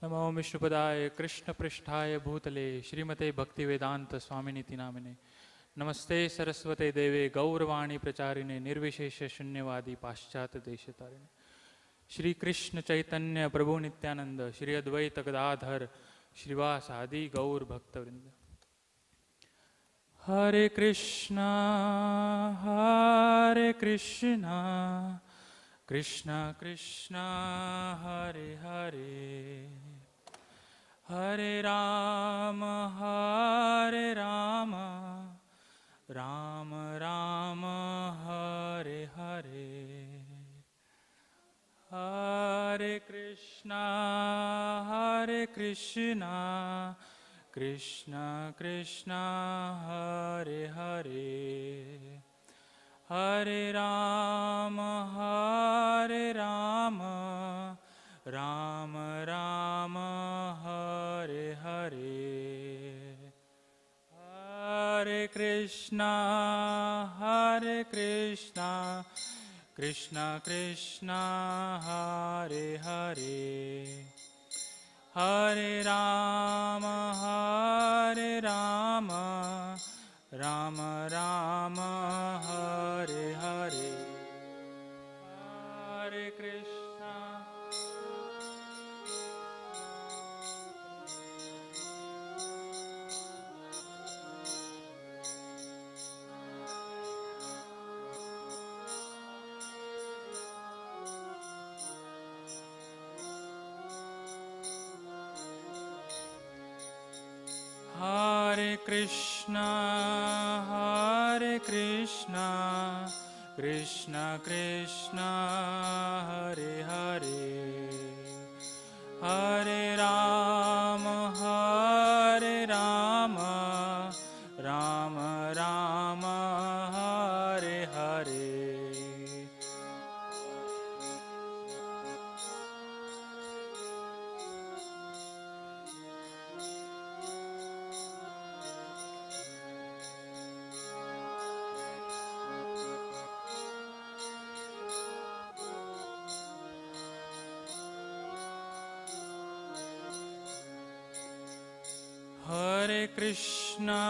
नमो विष्णुपदाय कृष्णपृष्ठाय भूतले श्रीमते भक्तिवेदांत स्वामिनीति नामिने। नमस्ते सरस्वते देवे गौरवाणी प्रचारिणे निर्विशेष शून्यवादी पाश्चात्य देशतारिणे। श्री कृष्ण चैतन्य प्रभु नित्यानंद श्री अद्वैत गदाधर श्रीवास आदि गौर भक्तवृंद। हरे कृष्णा कृष्णा कृष्णा हरे हरे, हरे राम राम राम हरे हरे। हरे कृष्णा कृष्णा कृष्णा हरे हरे, हरे राम राम राम हरे हरे। हरे कृष्णा कृष्णा कृष्णा हरे हरे, हरे राम राम राम हरे हरे। हरे कृष्णा कृष्णा कृष्णा हरे हरे, हरे राम राम राम हरे हरे। हरे कृष्णा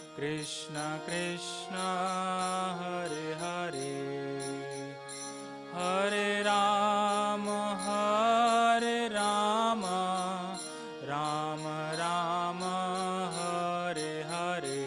कृष्णा कृष्णा हरे हरे, हरे राम राम राम हरे हरे।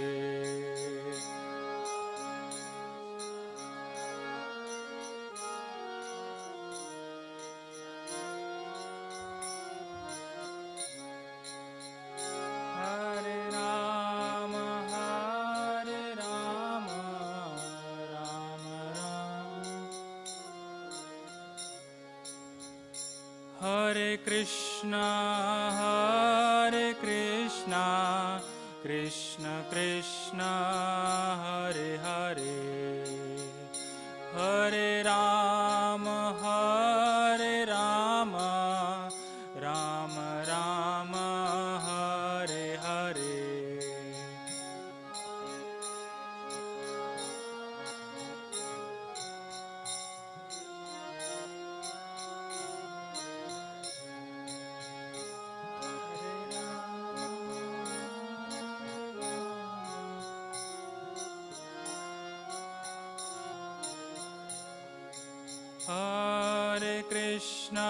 हरे कृष्णा कृष्णा कृष्णा हरे हरे, हरे राम राम राम हरे हरे। हरे कृष्णा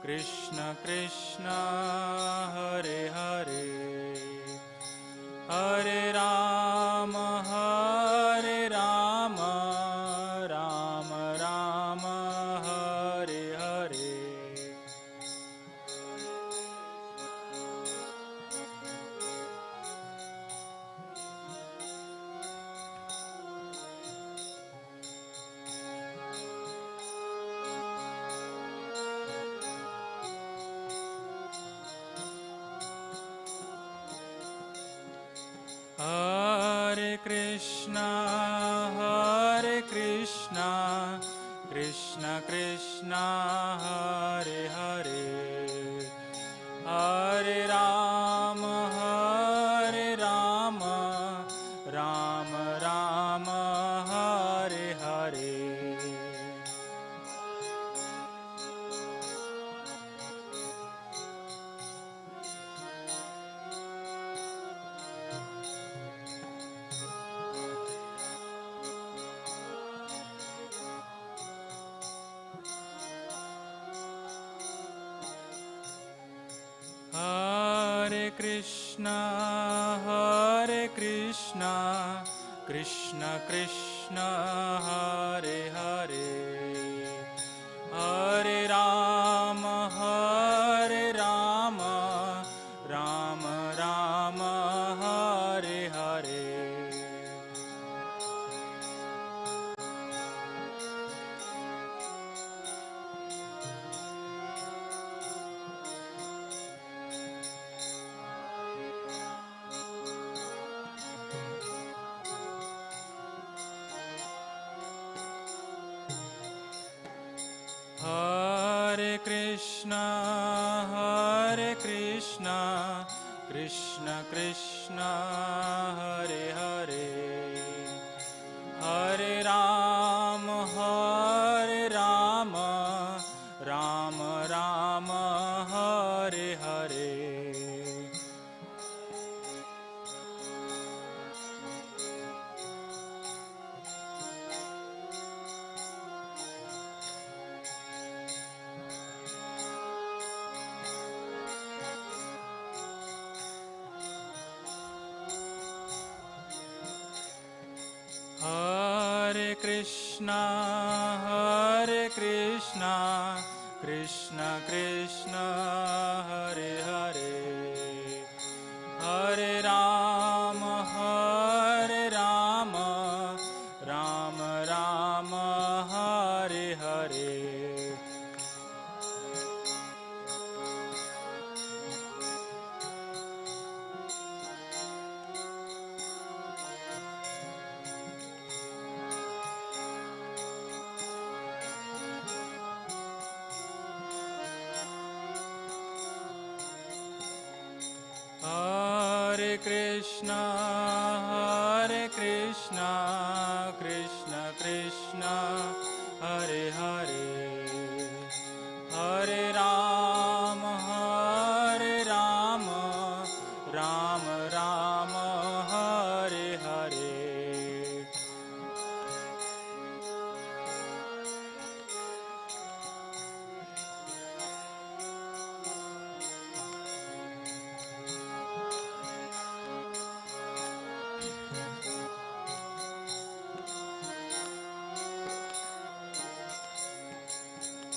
कृष्णा कृष्णा हरे हरे, हरे राम राम राम हरे हरे। हरे कृष्णा कृष्णा कृष्णा हरे हरे, हरे Ram Krishna, Krishna Krishna, Hare Hare, Hare Rama, Rama Rama, Hare Hare. Hare Krishna, Krishna Krishna, Hare Hare, Hare Rama, Rama Rama, Hare Hare. Hare Krishna, Krishna Krishna, Hare Hare, Hare Rama, Rama Rama, Hare Hare. Hare Krishna, Krishna Krishna, Hare Hare, Hare Rama, Rama Rama, Hare Hare.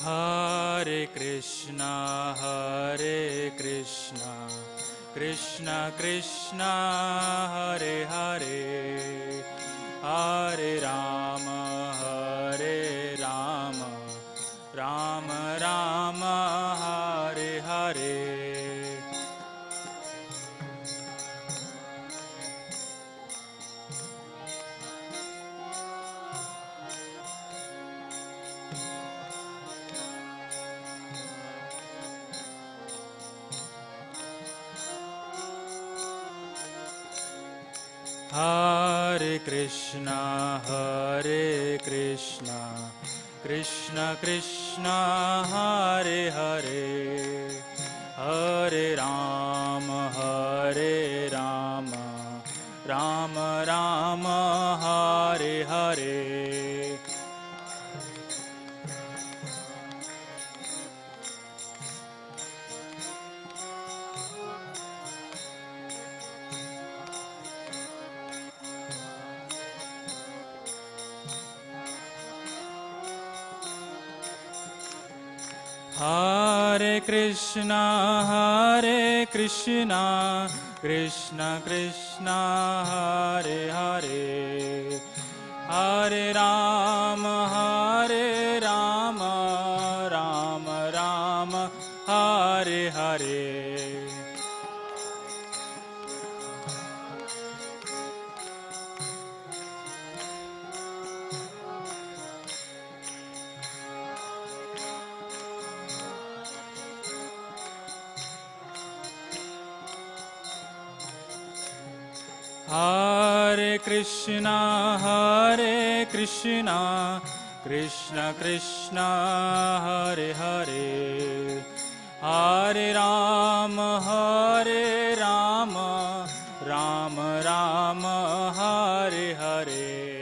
Hare Krishna, Krishna Krishna, Hare Hare, Hare Rama, Rama Rama, Hare Hare. Hare Krishna, Krishna Krishna, Hare Hare, Hare Rama, Rama Rama, Hare Hare. Hare Krishna, Krishna Krishna, Hare Hare, Hare Rama, Rama Rama, Hare Hare. Hare Krishna, Krishna Krishna, Hare Hare, Hare Rama, Rama Rama, Hare Hare.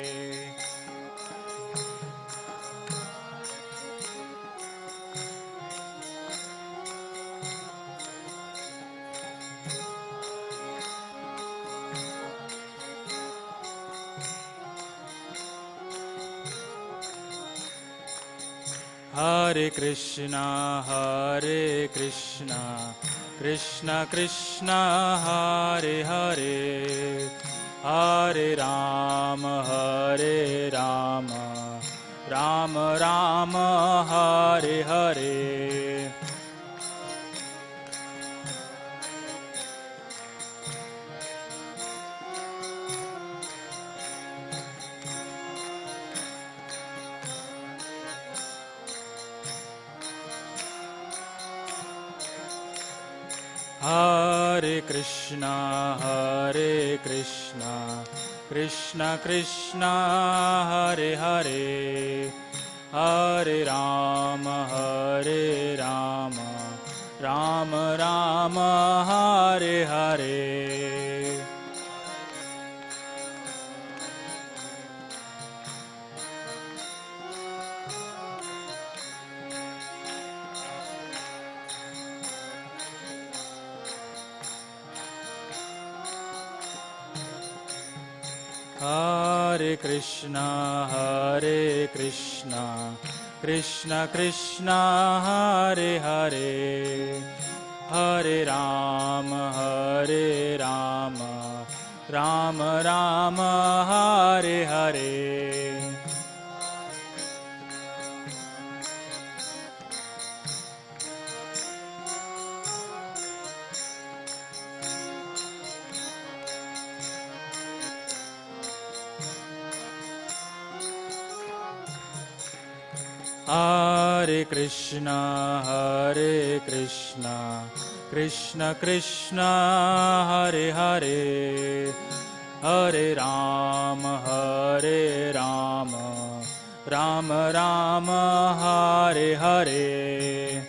Hare Krishna, Krishna Krishna, Hare Hare, Hare Rama, Rama Rama, Hare Hare. Hare Krishna, Krishna Krishna, Hare Hare, Hare Rama, Rama Rama, Hare Hare. Hare Krishna, Krishna Krishna, Hare Hare, Hare Rama, Rama Rama, Hare Hare. Hare Krishna, Krishna Krishna, Hare Hare, Hare Rama, Rama Rama, Hare Hare.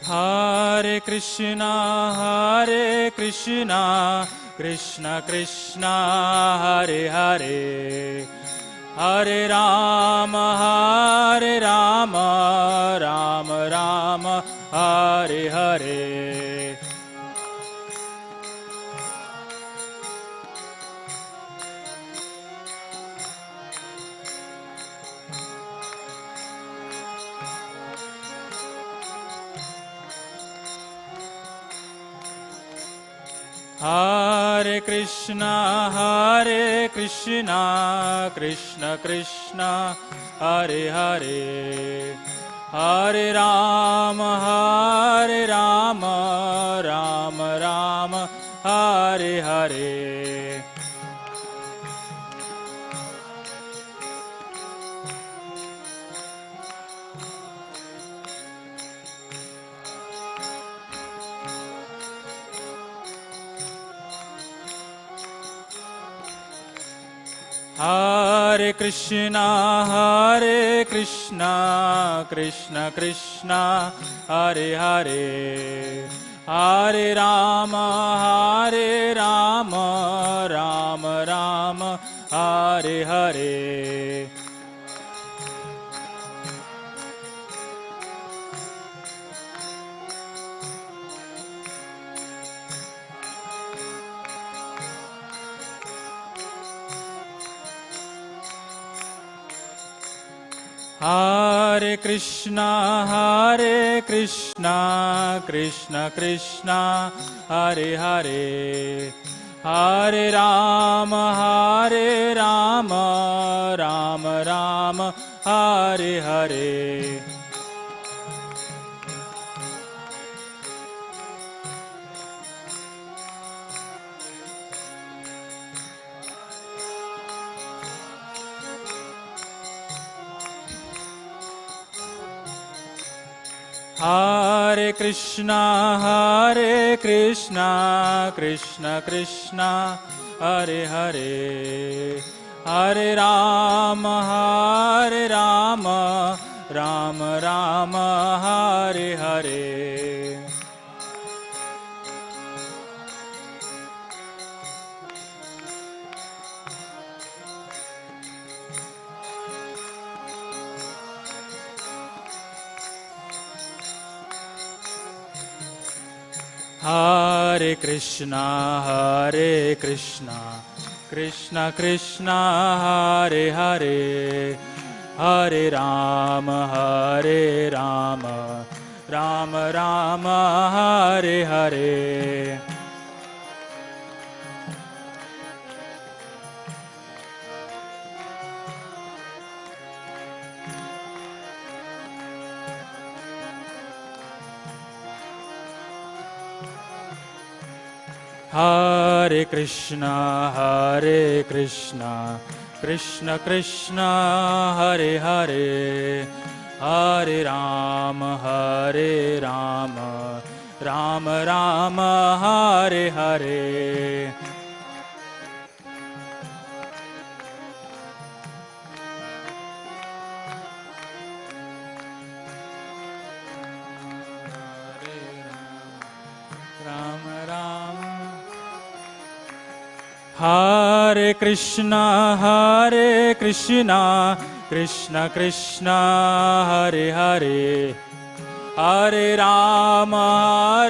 Hare Krishna, Krishna Krishna, Hare Hare, Hare Rama, Rama Rama, Hare Hare. Hare Krishna, Krishna Krishna, Hare Hare, Hare Rama, Rama Rama, Hare Hare. Hare Krishna, Krishna Krishna, Hare Hare, Hare Rama, Rama Rama, Hare Hare. Hare Krishna, Krishna Krishna, Hare Hare, Hare Rama, Rama Rama, Hare Hare. Hare Krishna, Krishna Krishna, Hare Hare, Hare Rama, Rama Rama, Hare Hare. Hare Krishna, Krishna Krishna, Hare Hare, Hare Rama, Rama Rama, Hare Hare. Hare Krishna, Krishna Krishna, Hare Hare, Hare Rama, Rama Rama, Hare Hare. Hare Krishna, Krishna Krishna, Hare Hare, Hare Rama,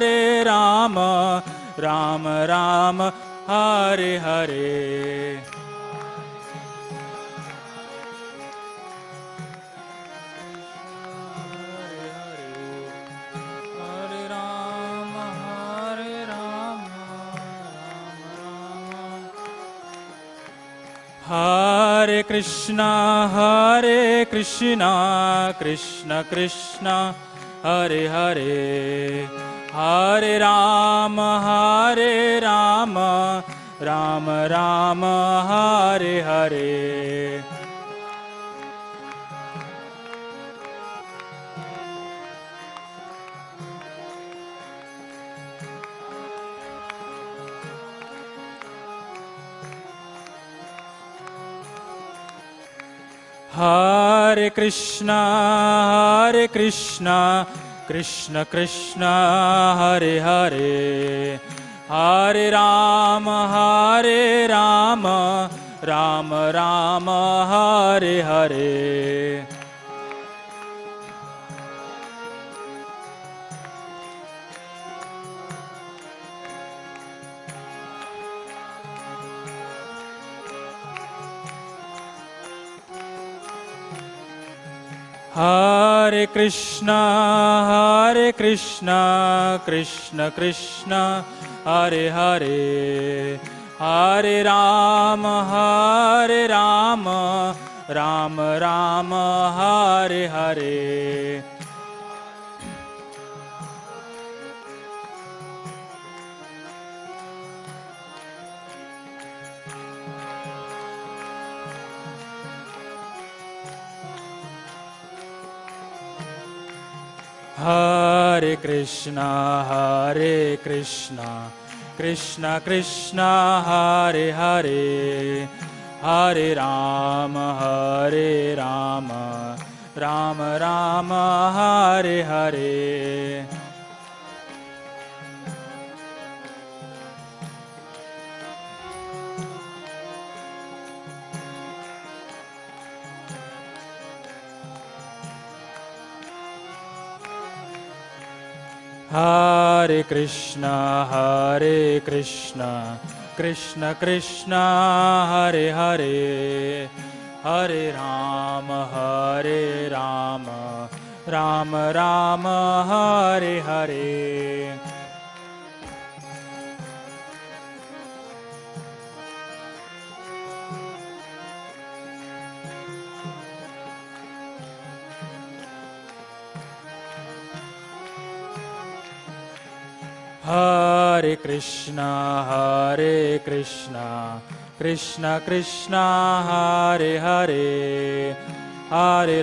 Rama Rama, Hare Hare. Hare Krishna, Krishna Krishna, Hare Hare, Hare Rama, Rama Rama, Hare Hare. Hare Krishna, Krishna Krishna, Hare Hare, Hare Rama, Rama Rama, Hare Hare. Hare Krishna, Krishna Krishna, Hare Hare, Hare Rama, Rama Rama, Hare Hare. Hare Krishna, Krishna Krishna, Hare Hare, Hare Rama, Rama Rama, Hare Hare. Hare Krishna, Krishna Krishna, Hare Hare, Hare Rama, Rama Rama, Hare Hare. Hare Krishna, Krishna Krishna, Hare Hare, Hare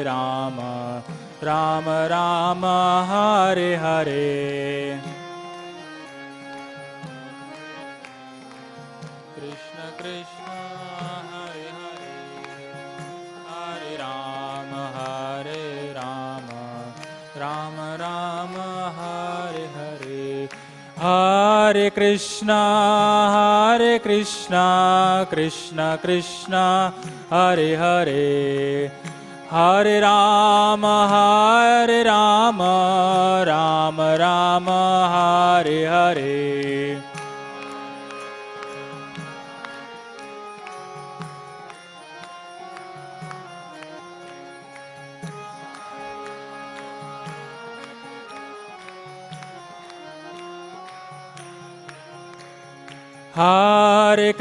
Rama, Rama Rama, Hare Hare. Krishna Krishna, Hare Hare, Hare Rama, Rama Rama, Hare Hare. Hare Krishna, Krishna Krishna, Hare Hare, Hare Rama, Rama Rama, Hare Hare. Hare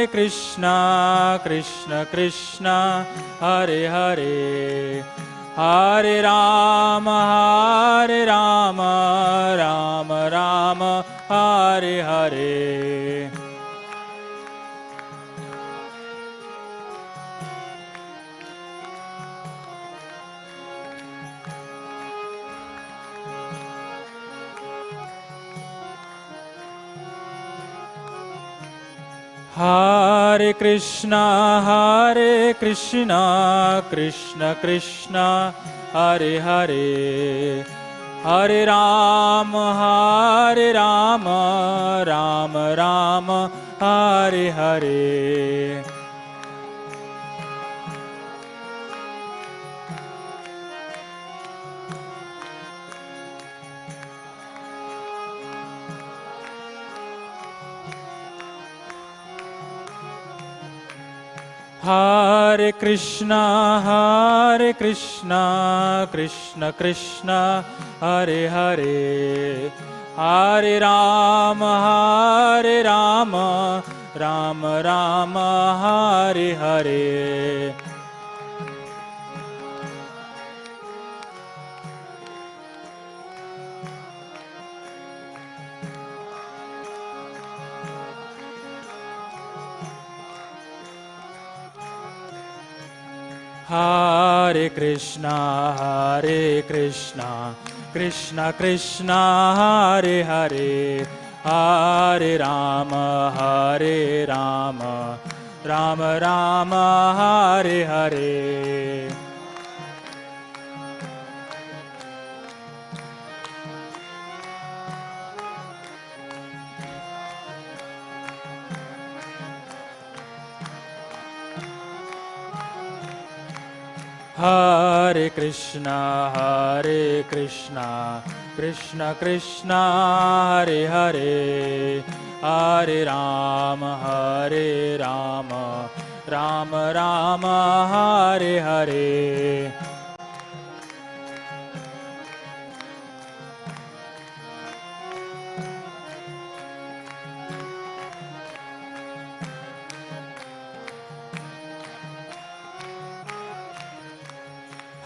Krishna, Krishna Krishna, Hare Hare. Hare Rama, Rama Rama, Hare Hare. Hare Krishna, Krishna Krishna, Hare Hare. Hare Rama, Rama Rama, Hare Hare. Hare Krishna, Krishna Krishna, Hare Hare. Hare Rama, Rama Rama, Hare Hare. Hare Krishna, Krishna Krishna, Hare Hare. Hare Rama, Rama Rama, Hare Hare. Hare Krishna, Krishna Krishna, Hare Hare. Hare Rama, Rama Rama, Hare Hare.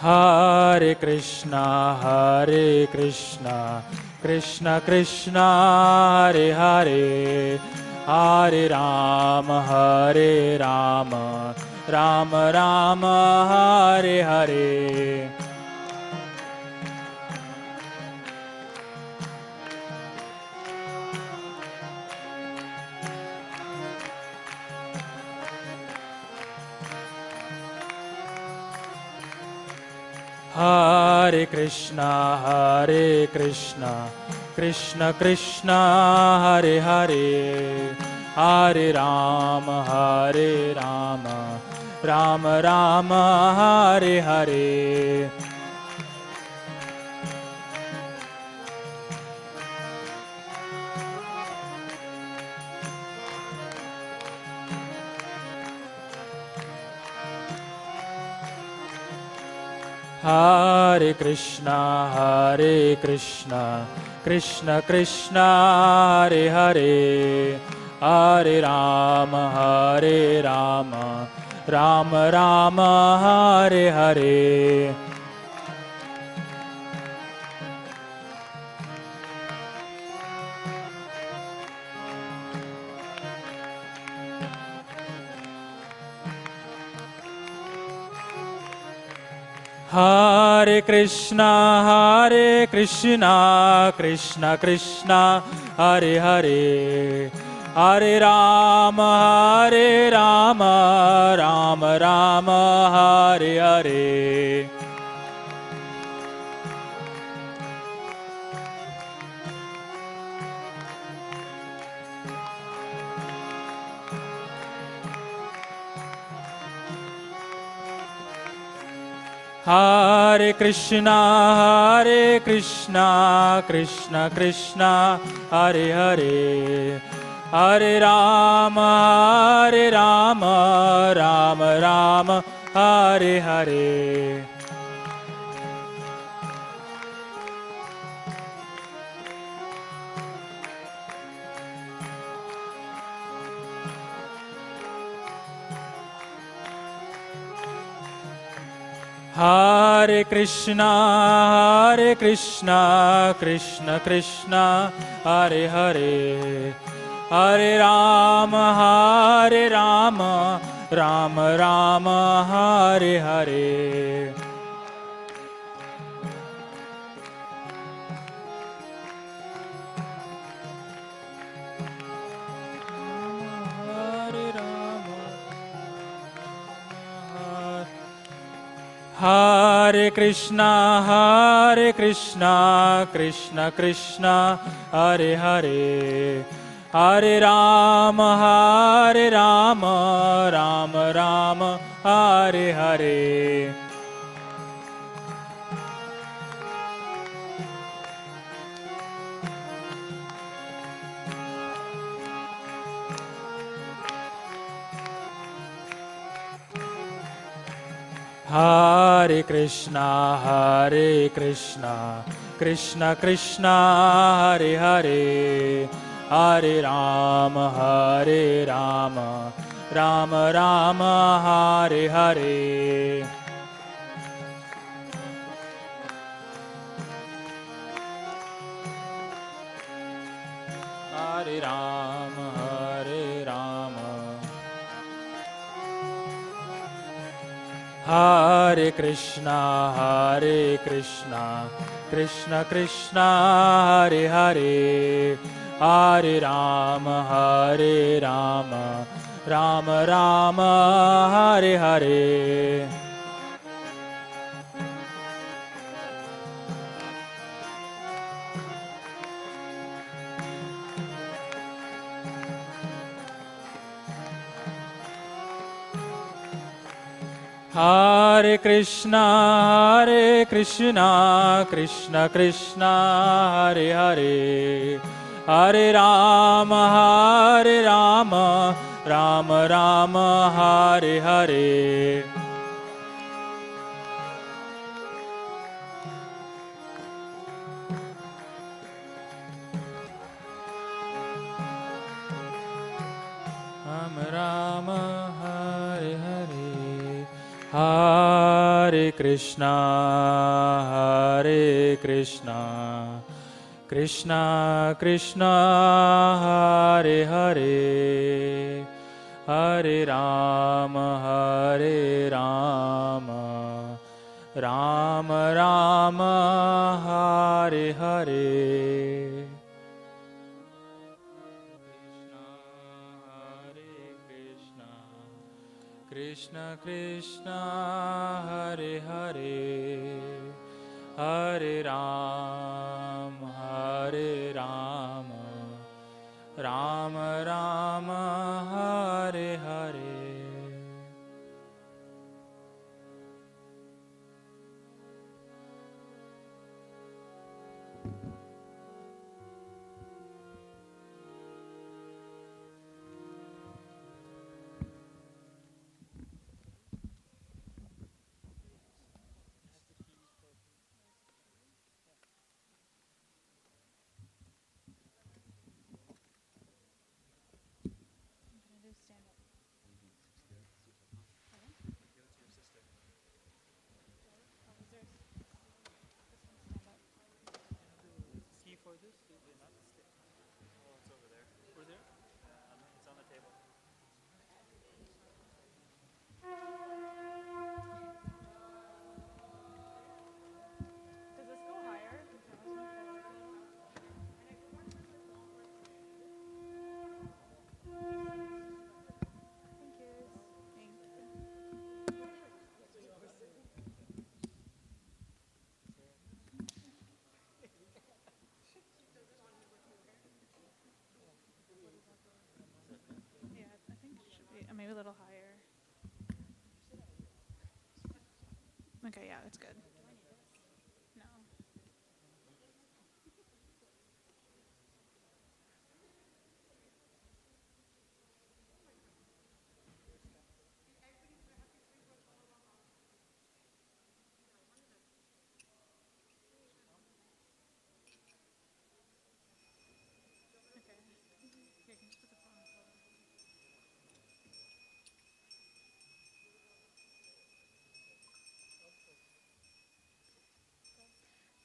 Hare Krishna, Krishna Krishna, Hare Hare. Hare Rama, Rama Rama, Hare Hare. Hare Krishna, Krishna Krishna, Hare Hare. Hare Rama, Rama Rama, Hare Hare. Hare Krishna, Krishna Krishna, Hare Hare. Hare Rama, Rama Rama, Hare Hare. Hare Krishna, Krishna Krishna, Hare Hare. Hare Rama, Rama Rama, Hare Hare. Hare Krishna, Krishna Krishna, Hare Hare, Hare Rama, Rama Rama, Hare Hare. Hare Krishna, Krishna Krishna, Hare Hare, Hare Rama, Rama Rama, Hare Hare. Hare Krishna, Krishna Krishna, Hare Hare, Hare Rama, Rama Rama, Hare Hare. Hare Krishna, Krishna Krishna, Hare Hare, Hare Rama, Rama Rama, Hare Hare. Hare Rama, Hare Rama. Hare Krishna, Krishna Krishna, Hare Hare, Hare Rama, Rama Rama, Hare Hare. Hare Krishna, Krishna Krishna, Hare Hare, Hare Rama, Rama Rama, Hare Hare. Rama Rama, Hare Hare. Hare Krishna, Krishna Krishna, Hare Hare, Hare Rama, Rama Rama, Hare Hare. Krishna Krishna, Hare Hare, Hare Rama, Rama Rama, Hare Hare.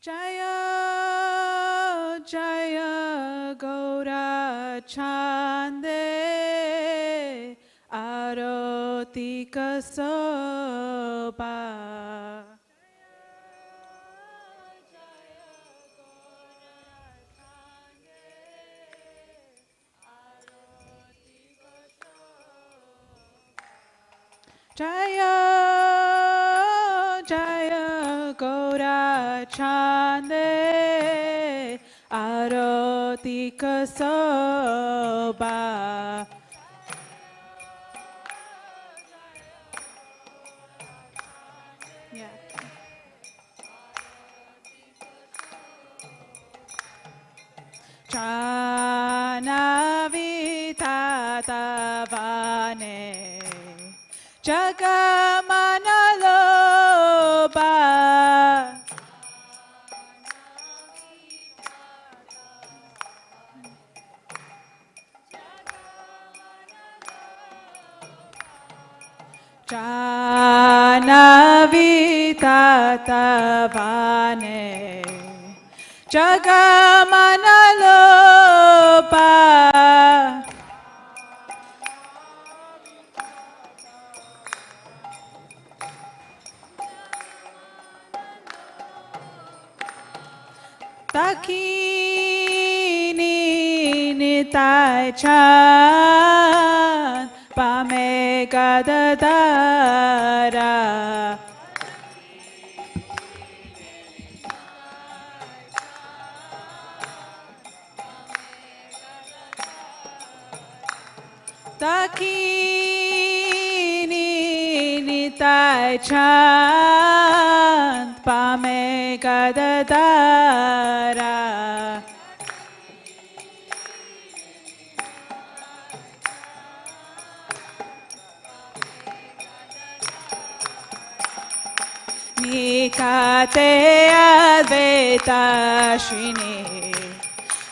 Jaya Jaya Gaura Chande Aroti Kasoba. Jaya Jaya Gaura Chande Aroti Kasoba. Yeah. Chanavitadavane Jagamanaloba. Chanavitadavane Jagamanaloba. Dakini nitai chan pame gadadara. Dakini nitai chan pame gadadara. Nikate Advaita Shini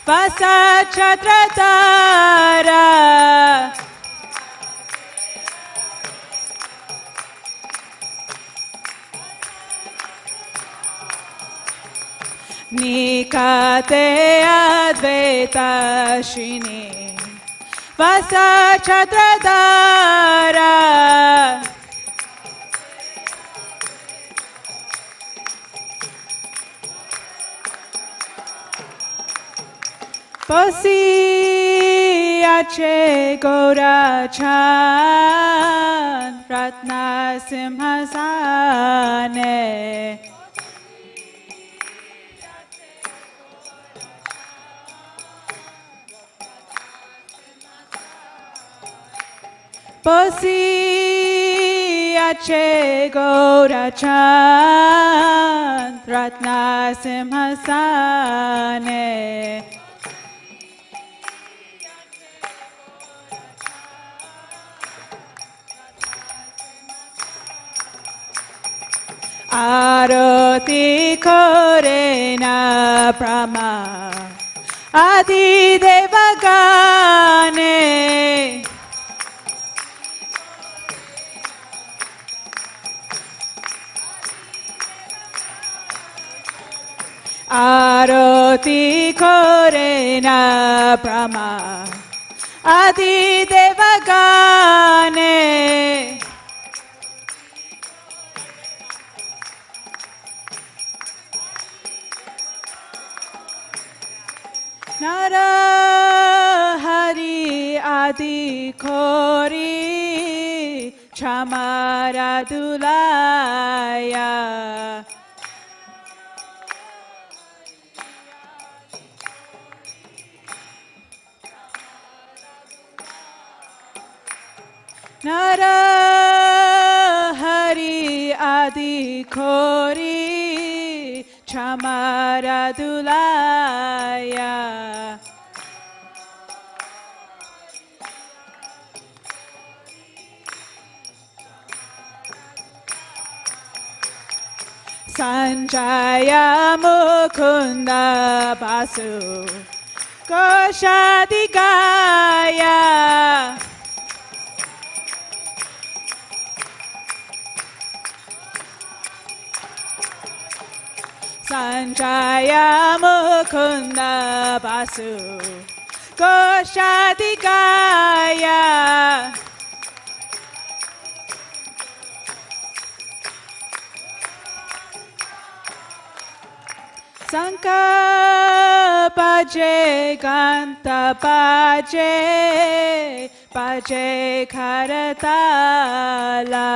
Vasachadratara. Nikate Advaita Shini Vasachadratara. Posi Ache Gaura Chan Ratna Simhasane. Posi Ache Gaura Chan Ratna Simhasane. Aroti Korena Brahma Adi Devagane. Aroti Korena Brahma Adi Devagane. Narahari Adi Kori Chamaradulaya. Narahari Adi Kori Chamaradulaya. Sanjaya Mukunda Basu Koshadigaya. Sanjaya Mukunda Basu Koshadikaya Sanka Paje Kanta Paje Paje Karatala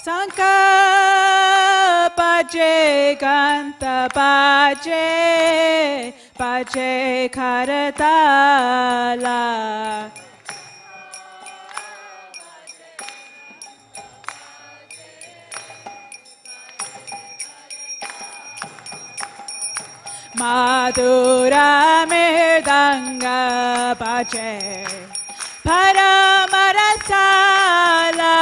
Sanka Paje Kanta Paje Paje Karatala Madhura Mirdanga Paje Paramarasala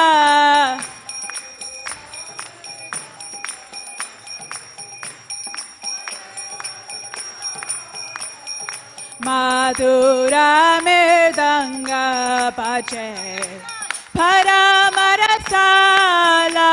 Madhura Mirdanga Paje Paramarasala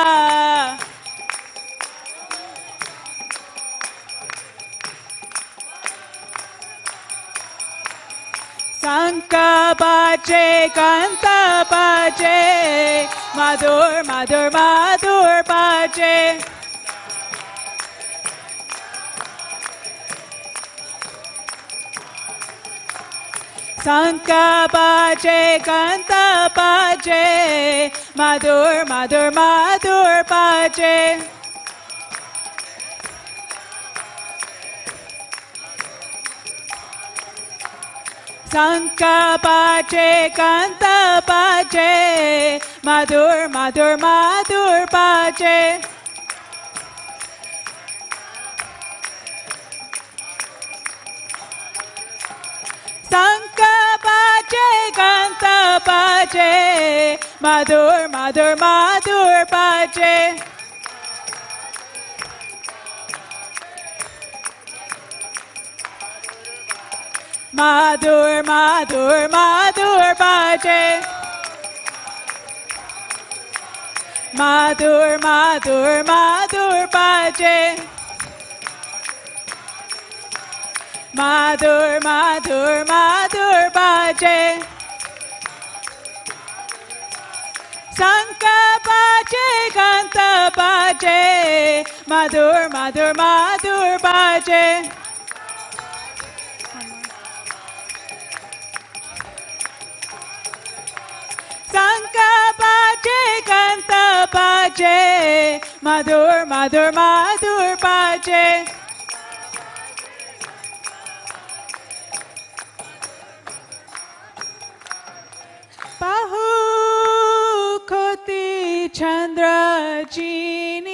Sanka Paje Kanta Paje Madhur Madhur Madhur Paje Sanka Paje Kanta Paje Madhur Madhur Madhur Paje Sanka Paje Kanta Paje Madhur Madhur Madhur Paje Sanka Paje Kanta Paje Madhur Madhur Madhur Paje Madhur Madhur Madhur Paje Madhur Madhur Madhur Paje Madhur Madhur Madhur Paje Sanka Paje Kanta Paje Madhur Madhur Madhur Paje Sanka Paje Kanta Paje Madhur Madhur Madhur Paje Bahu Koti Chandra Jini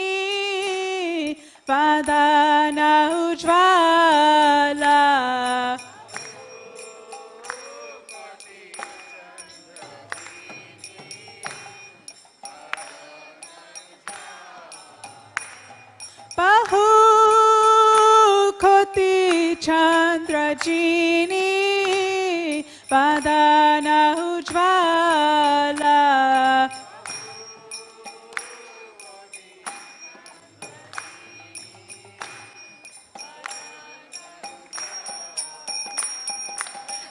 Vadana Ujvala Bahu Koti Chandra Jini Vadana Ujvala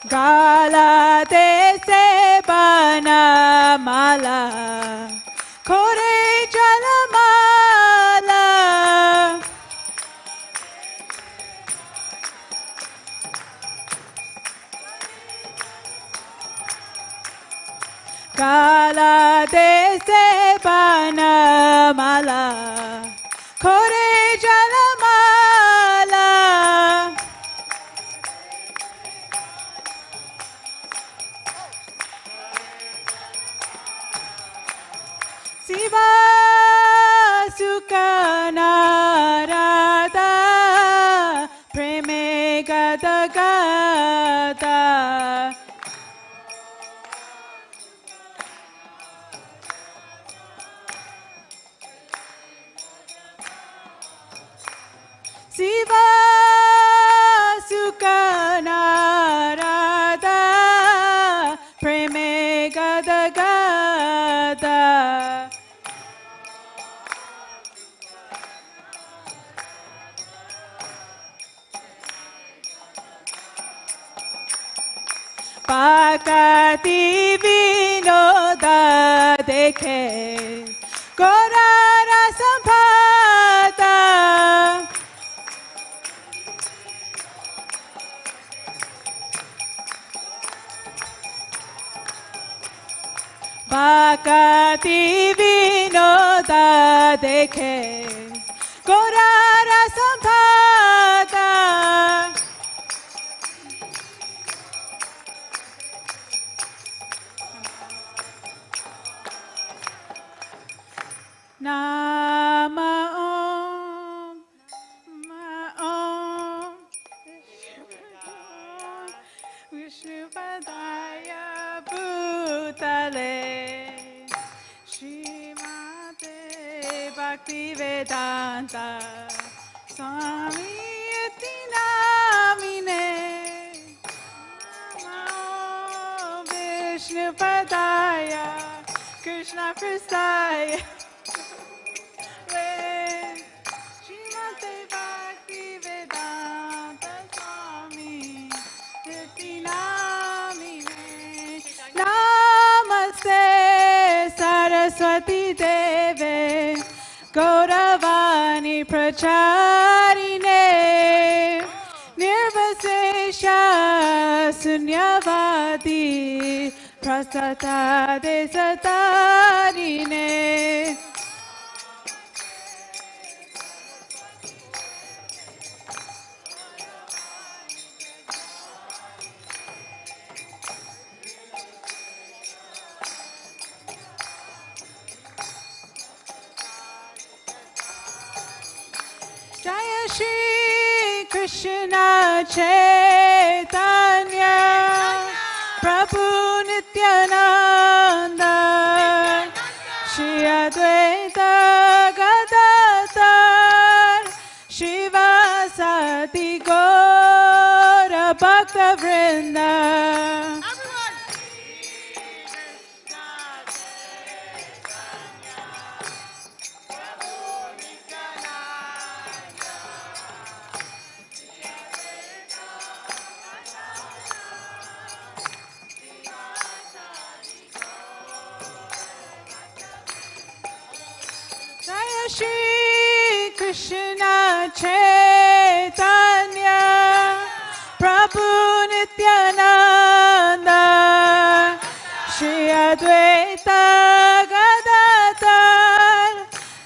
Gala Dese Bana Mala Kore Jalamala Gala Dese Bana Mala Kore Jalamala Siva Sukhanarada Preme Gada Gada Gada Gada. Pakati vinoda dekhe Gorara sampata. Pakati vinoda dekhe Gorara sampata. Nama Om, Nama Om, Vishnupadaya Bhutale, Srimate Bhaktivedanta, Swami Iti Namine, Nama Om Vishnupadaya, Krishna Prasaya. Srimate Bhaktivedanta Swami Iti Namine. Namaste Saraswati Deve Gauravani Pracharine Nirvasesha Sunyavadi Prasata Desatarine. Jaya Shri Krishna Chaitanya Prabhu Nityananda Shri Advaita Gadadhar Shivasati Gaura Bhakta Vrinda. Jaya Shri Krishna Chaitanya Prabhu Nityananda Shri Advaita Gadadhar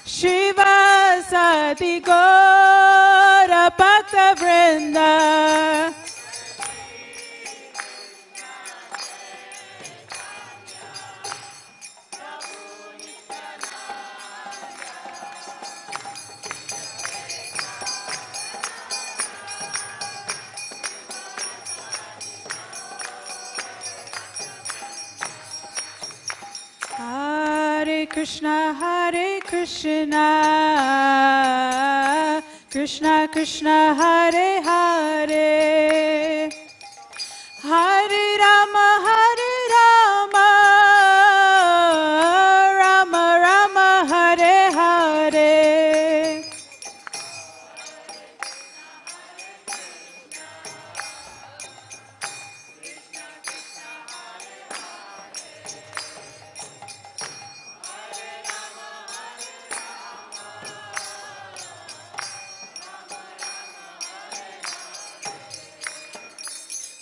Shivasati Gaura Bhakta Vrinda. Hare Krishna, Krishna Krishna, Hare Hare, Hare Rama, Rama Rama, Hare Hare.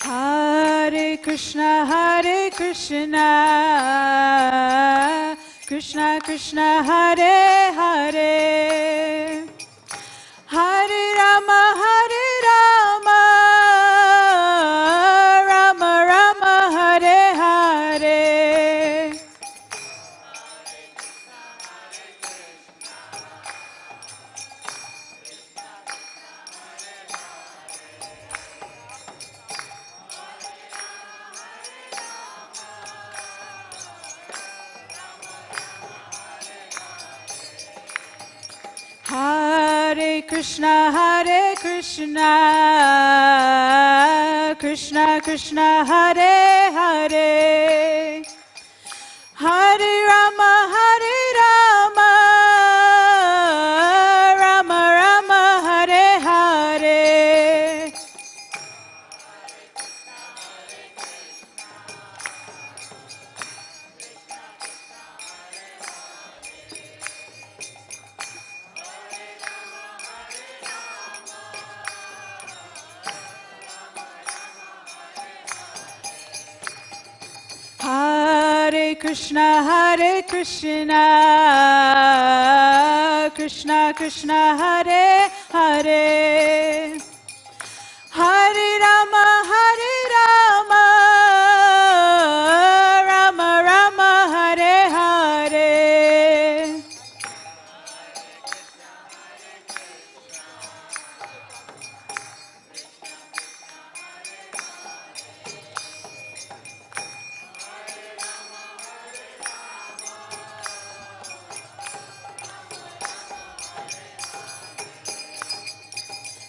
Hare Krishna, Krishna Krishna, Hare Hare, Hare Rama, Rama Rama, Hare Hare. Hare Krishna, Krishna Krishna, Hare Hare, Hare Rama, Hare Rama, Rama Rama, Hare Hare. Hare Krishna, Krishna Krishna, Hare Hare. Hare Rama, Rama Rama, Hare Hare.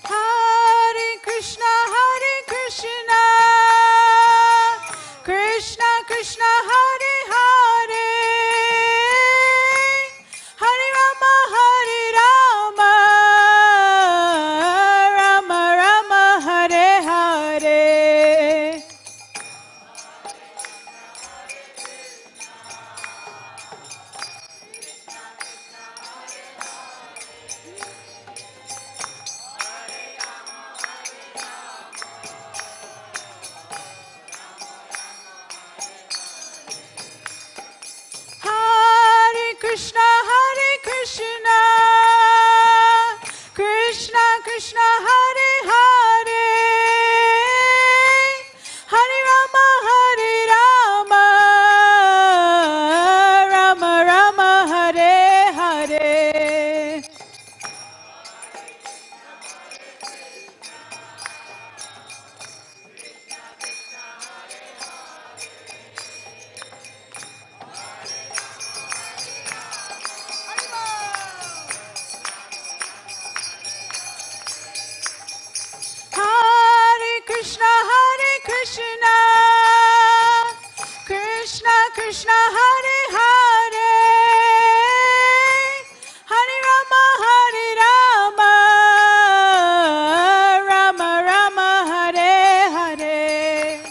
Hare Krishna, Krishna Krishna, Hare Hare. Hare Rama, Rama Rama, Hare Hare. Hare Krishna, Krishna Krishna, Hare Hare. Hare Rama, Rama Rama, Hare Hare. Hare Krishna, Krishna Krishna, Hare Hare. Hare Rama, Rama Rama, Hare Hare.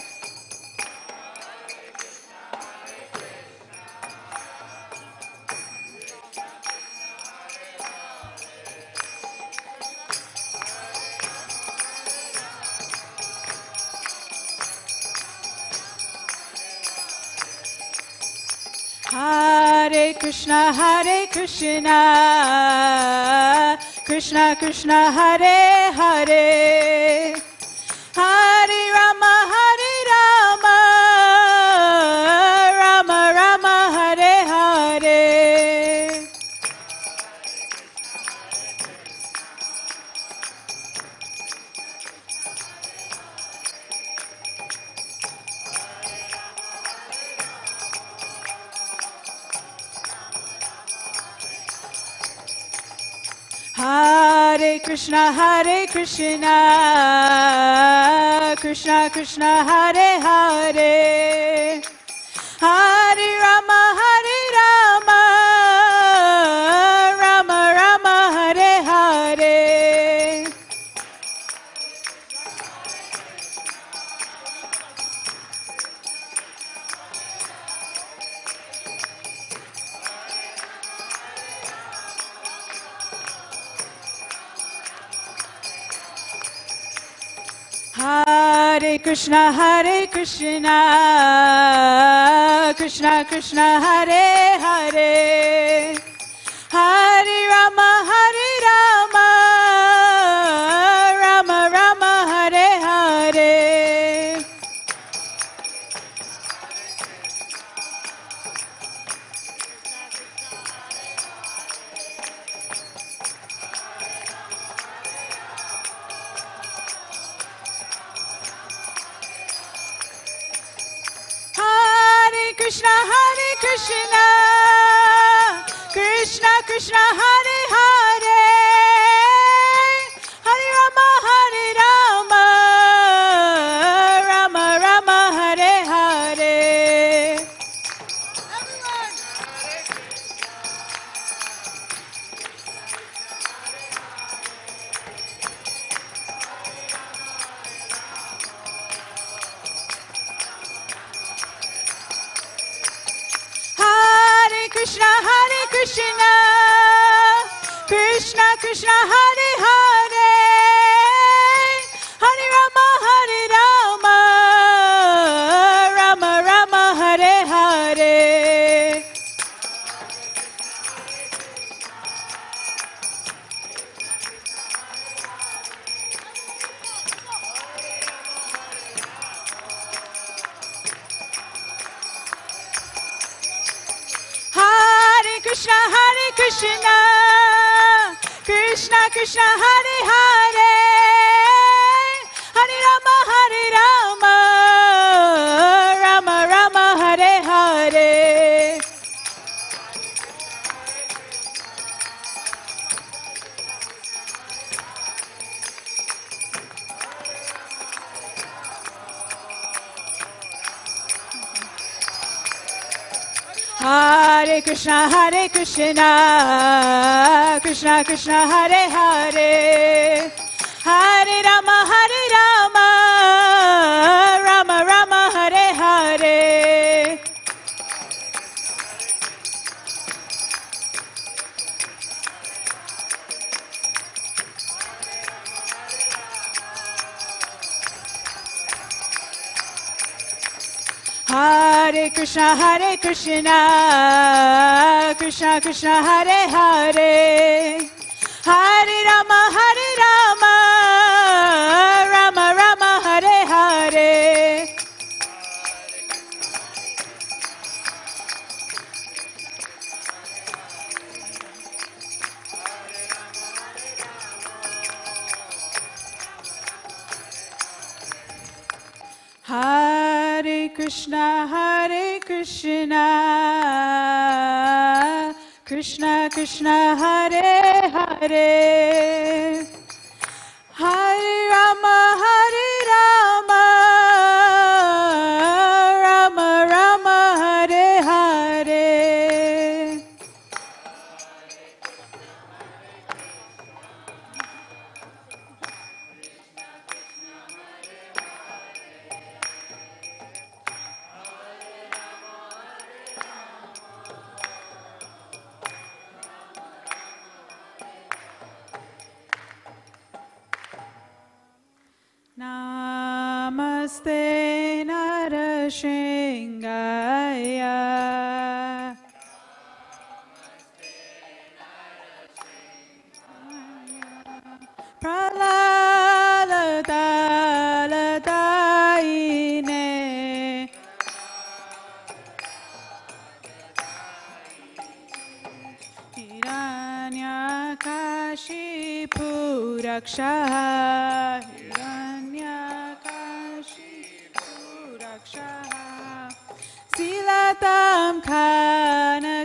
Hare Krishna, Krishna Krishna, Hare Hare. Hare Rama, Rama Rama, Hare Hare. Hare Krishna, Krishna Krishna, Hare Hare. Hare Rama, Rama Rama, Hare Hare. Hare Krishna, Krishna Krishna, Hare Hare. Hare Rama, Rama Rama, Hare Hare. Krishna, Krishna Krishna, Hare Hare. Hare Rama, Rama Rama, Hare Hare. Everyone. Krishna, Hare Hare, Hare Rama, Hare Rama, Rama Rama, Hare Hare. Hare Krishna, Krishna Krishna, Hare Hare, Hare Rama, Hare Rama, Rama Rama, Hare Hare. Hare Krishna, Krishna Krishna, Hare Hare, Hare Rama, Rama Rama, Hare Hare. Hare Krishna, Krishna Krishna, Hare Hare, Hare Rama, Rama Rama, Hare Hare. Hare Krishna, Krishna Krishna, Hare Hare, Hare Rama, Rama Rama, Hare Hare. Namaste Narashingaya, Pralaladaine, Hiranyakashipu Rakshaha, Silatam Kanakalaye,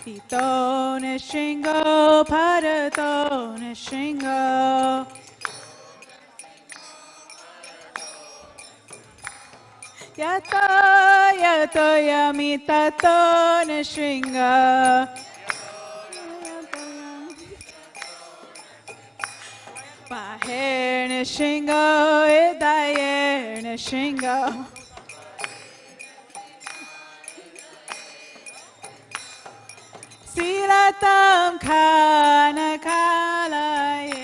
Ito Nishingo, Parato Nishingo, Yato Yamitato Nishingo, Maher Nishingo, Idayer Nishingo, Silatam Kanakalaye,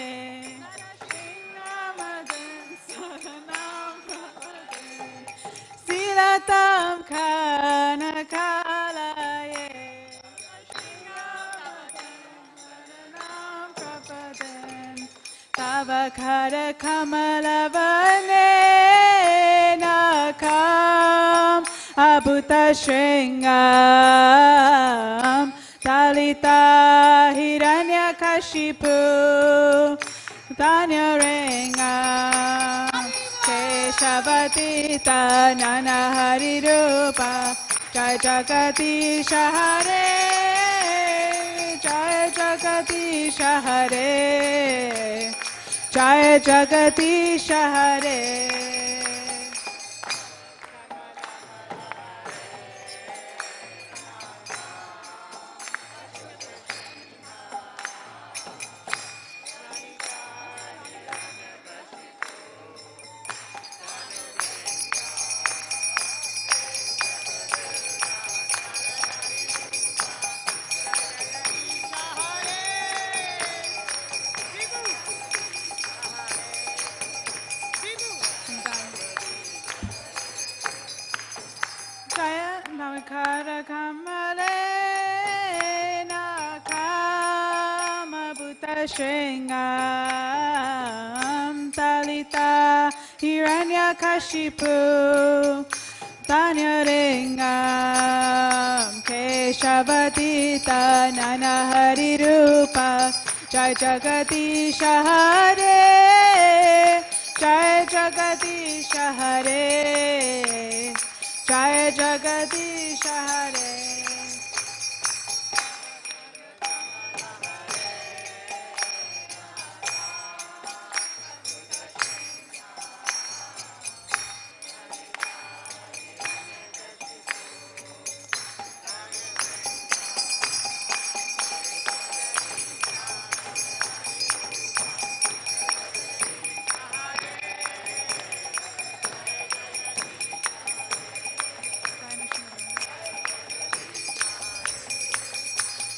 Silatam Kanakalaye, Tavakara Kamalavane Nakam Abhuta Shringam Talita Hiranyakashipu Danyarengam Keshavatita Nana Harirupa Jai Jagatisha Hare, Jai Jagatisha Hare, Jai Jagatisha Hare. Kamakara Kamale Nakama Bhuta Shringam Talita Hiranya Kashipu Tanyalingam Keshavatita Nana Hari Rupa Jai Jagatisha Hare Jai Jagatisha Hare Jai Jagatisha Hare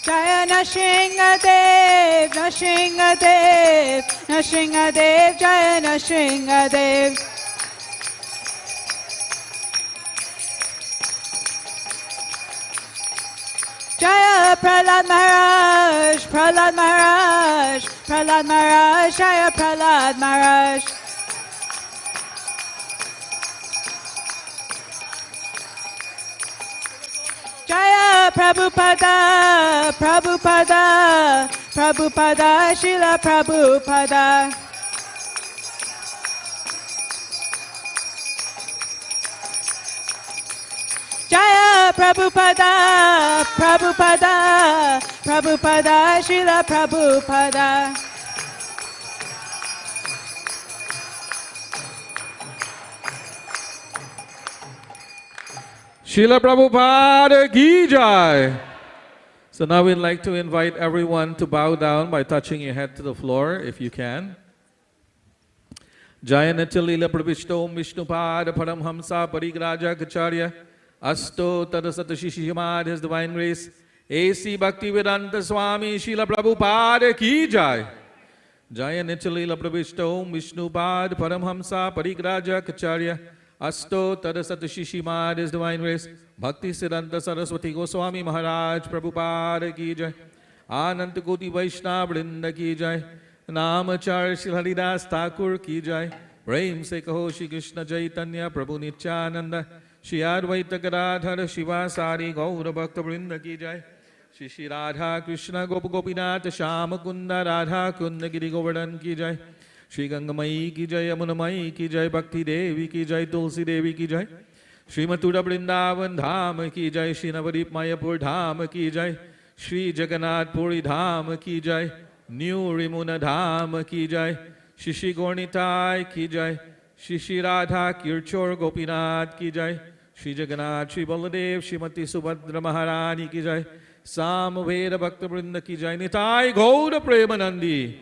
Jaya Nrsingadev, Nrsingadev, Nrsingadev, Jaya Nrsingadev. Jaya Prahlad Maharaj, Prahlad Maharaj, Prahlad Maharaj, Jaya Prahlad Maharaj. Jaya Prabhupada, Prabhupada, Prabhupada, Srila Prabhupada. Jaya Prabhupada, Prabhupada, Prabhupada, Srila Prabhupada. Srila Prabhupada ki jai. So now we'd like to invite everyone to bow down by touching your head to the floor if you can. Jaya Natalila Prabhishto Vishnupada Paramhamsa Parigraja Kacharya Asto Tadasata Shishimad His Divine Grace A.C. Bhaktivedanta Swami Srila Prabhupada ki jai. Jaya Natalila Prabhishto Vishnupada Paramhamsa Parigraja Kacharya Asto Tadasat Shishimad His Divine Grace Bhakti Siddhanta Saraswati Goswami Maharaj Prabhupada ki jai. Anant Koti Vaishnava Vrinda ki jai. Namachar Shri Haridas Thakur ki jai. Prem se kaho Shri Krishna Chaitanya Prabhu Nityananda Shri Advaita Gadadhara Shivasari Gaura Bhakta Vrinda ki jai. Shri Shri Radha Krishna Gopa Gopinath Shama Kunda Radha Kunda Giri Govardhan ki jai. Shri Gangamai ki jai, Yamunamai ki jai, Bhakti Devi ki jai, Tulsi Devi ki jai. Shri Mathura Vrindavan Dham ki jai, Shri Navadip Mayapur Dham ki jai. Shri Jagannath Puri Dham ki jai, New Rimuna Dham ki jai. Shri Shri Gornitai ki jai, Shri Shri Radha Kirchor Gopinath ki jai. Shri Jagannath, Shri Baladev, Shrimati Subhadra Maharani ki jai. Samaveda Bhakta Vrinda ki jai, Nitai Gaura Premanandi.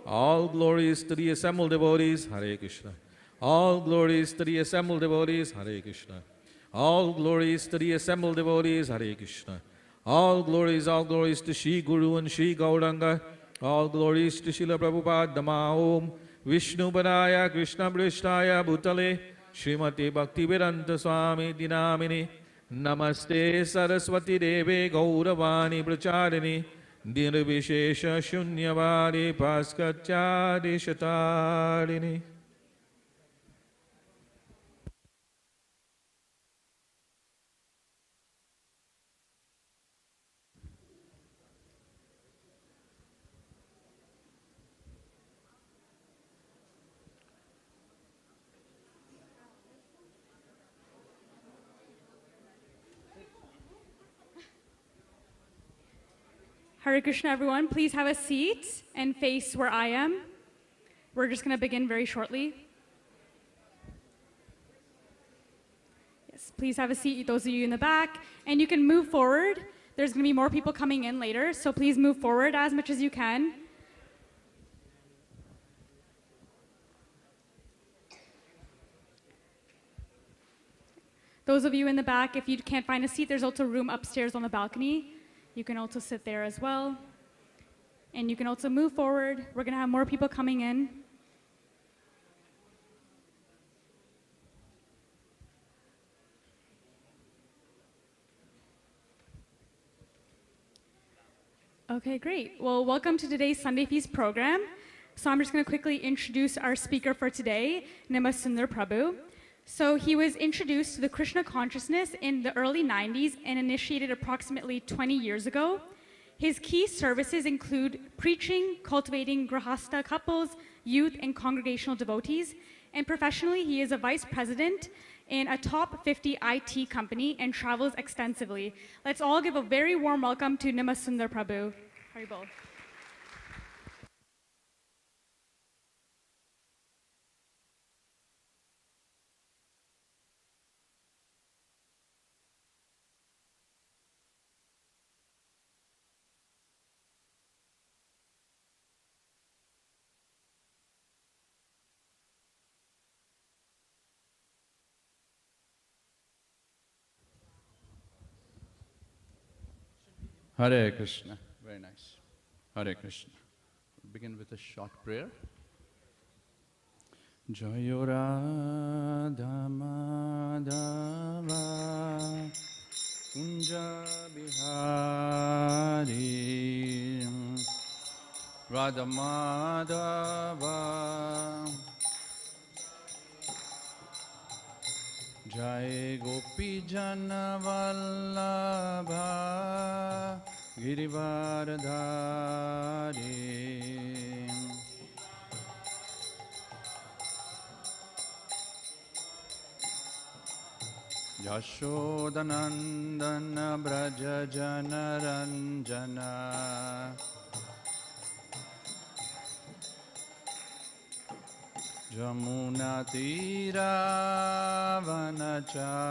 All glories to the assembled devotees, Hare Krishna. All glories to the assembled devotees, Hare Krishna. All glories to the assembled devotees, Hare Krishna. All glories to Shri Guru and Shri Gauranga. All glories to Srila Prabhupada, Dhamma Om. Vishnu Padaya, Krishna Prishtaya, Bhutale. Srimati Bhaktivedanta Swami Dinamini. Namaste Saraswati Deve Gauravani Pracharini. Nirvishesha Shunyavadi Paskachadi Shatarini. Hare Krishna, everyone. Please have a seat and face where I am. We're just going to begin very shortly. Yes, please have a seat, those of you in the back. And you can move forward. There's going to be more people coming in later, so please move forward as much as you can. Those of you in the back, if you can't find a seat, there's also room upstairs on the balcony. You can also sit there as well. And you can also move forward. We're going to have more people coming in. Okay, great. Well, welcome to today's Sunday Feast program. So I'm just going to quickly introduce our speaker for today, Nimasundar Prabhu. So he was introduced to the Krishna consciousness in the early 90s and initiated approximately 20 years ago. His key services include preaching, cultivating grahasta couples, youth, and congregational devotees. And professionally, he is a vice president in a top 50 IT company and travels extensively. Let's all give a very warm welcome to Nimasundar Prabhu. Haribol. Hare Krishna. Very nice. Hare Krishna. We'll begin with a short prayer. Jayo Radha Madhava Kunja Bihari Radha Madhava Jai Gopi Jana Vallabha Girivardhari Yashodanandana Braja Jana Ranjana Jamuna Tira Vanachari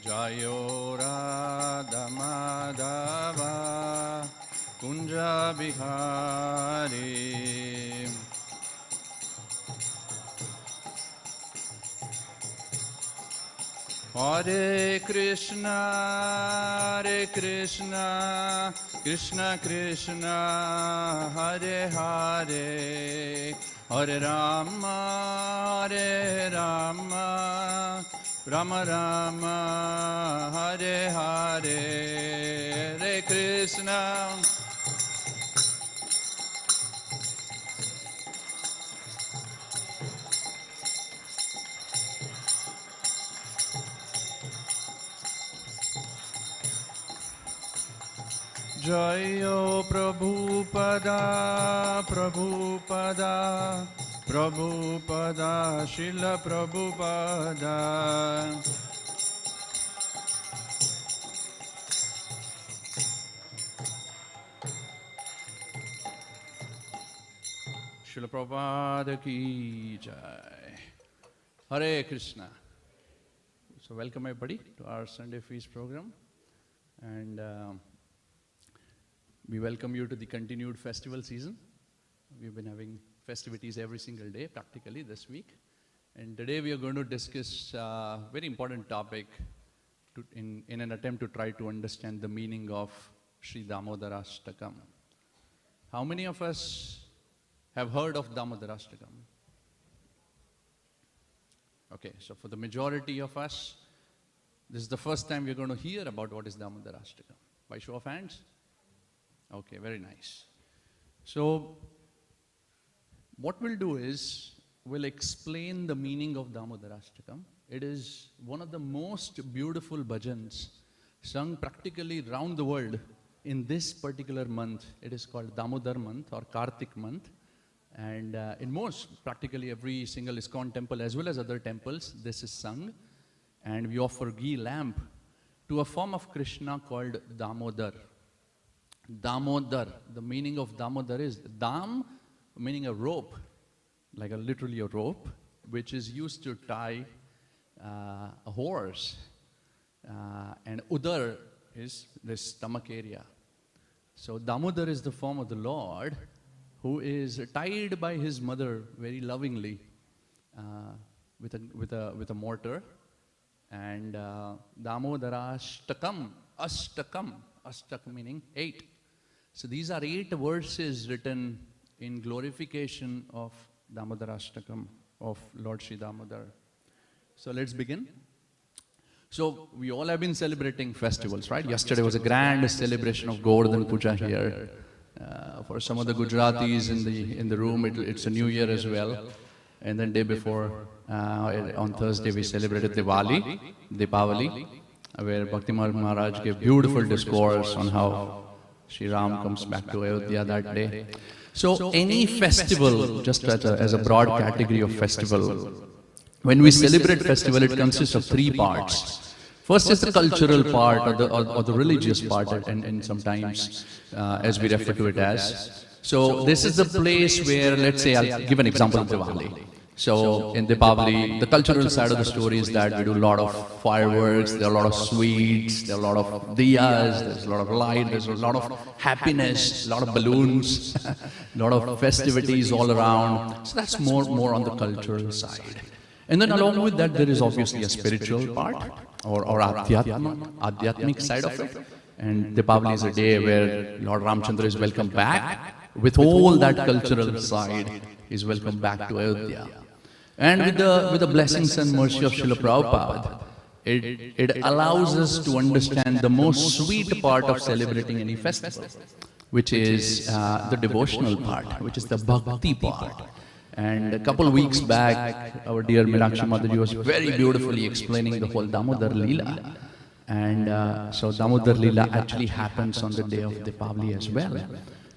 Jayo Radha Madhava Kunja Bihari Hare Krishna, Krishna Krishna, Hare Hare, Hare Rama, Rama Rama, Hare Hare, Hare Krishna. Jayo Prabhupada, Prabhupada, Prabhupada, Srila Prabhupada. Srila Prabhupada ki jai. Hare Krishna. So welcome everybody to our Sunday Feast program. And we welcome you to the continued festival season. We've been having festivities every single day, practically, this week. And today we are going to discuss a very important topic in an attempt to try to understand the meaning of Sri Damodarashtakam. How many of us have heard of Damodarashtakam? Okay, so for the majority of us, this is the first time we're going to hear about what is Damodarashtakam. By show of hands? Okay, very nice. So, what we'll do is, we'll explain the meaning of Damodarashtakam. It is one of the most beautiful bhajans sung practically around the world in this particular month. It is called Damodar month or Kartik month. And in most, practically every single ISKCON temple as well as other temples, this is sung. And we offer ghee lamp to a form of Krishna called Damodar. Damodar, the meaning of Damodar is Dam, meaning a rope, like literally a rope, which is used to tie a horse. And Udar is the stomach area. So Damodar is the form of the Lord who is tied by his mother very lovingly with a mortar. And Damodarashtakam, Ashtak meaning 8. So these are 8 verses written in glorification of Damodarashtakam, of Lord Sri Damodar. So let's begin. So we all have been celebrating festivals, right? Yesterday was a grand celebration of Govardhan Puja here. For some of the Gujaratis in the room, it's a new year as well. And then day before, on Thursday, we celebrated Deepavali, where Bhakti Maharaj gave beautiful discourse on how Sri Ram comes back to Ayodhya that day. So any festival, just as a broad category of festival, when we celebrate festival, it consists of three parts. First is the cultural part or the religious part, and sometimes as we refer to it as. So this is the place where, let's say, I'll give an example of Diwali. So in Deepavali, the cultural side of the story is that we do a lot of fireworks, there are a lot of sweets, there are a lot of diyas, there's a lot of light, there's a lot of happiness, a lot of balloons, a lot of festivities all around. So that's more on the cultural side. And then along with that, there is obviously a spiritual part or adhyatmic side of it. And Deepavali is a day where Lord Ramchandra is welcomed back with all that cultural side. Is welcome back to Ayodhya. And with the blessings and mercy of Srila Prabhupada, it allows us to understand the most sweet part of celebrating any festival, which is the devotional part, which is the bhakti part. And a couple of weeks back, our dear Meenakshi Mataji was very beautifully explaining the whole Damodar Leela. And so Damodar Leela actually happens on the day of Deepavali as well.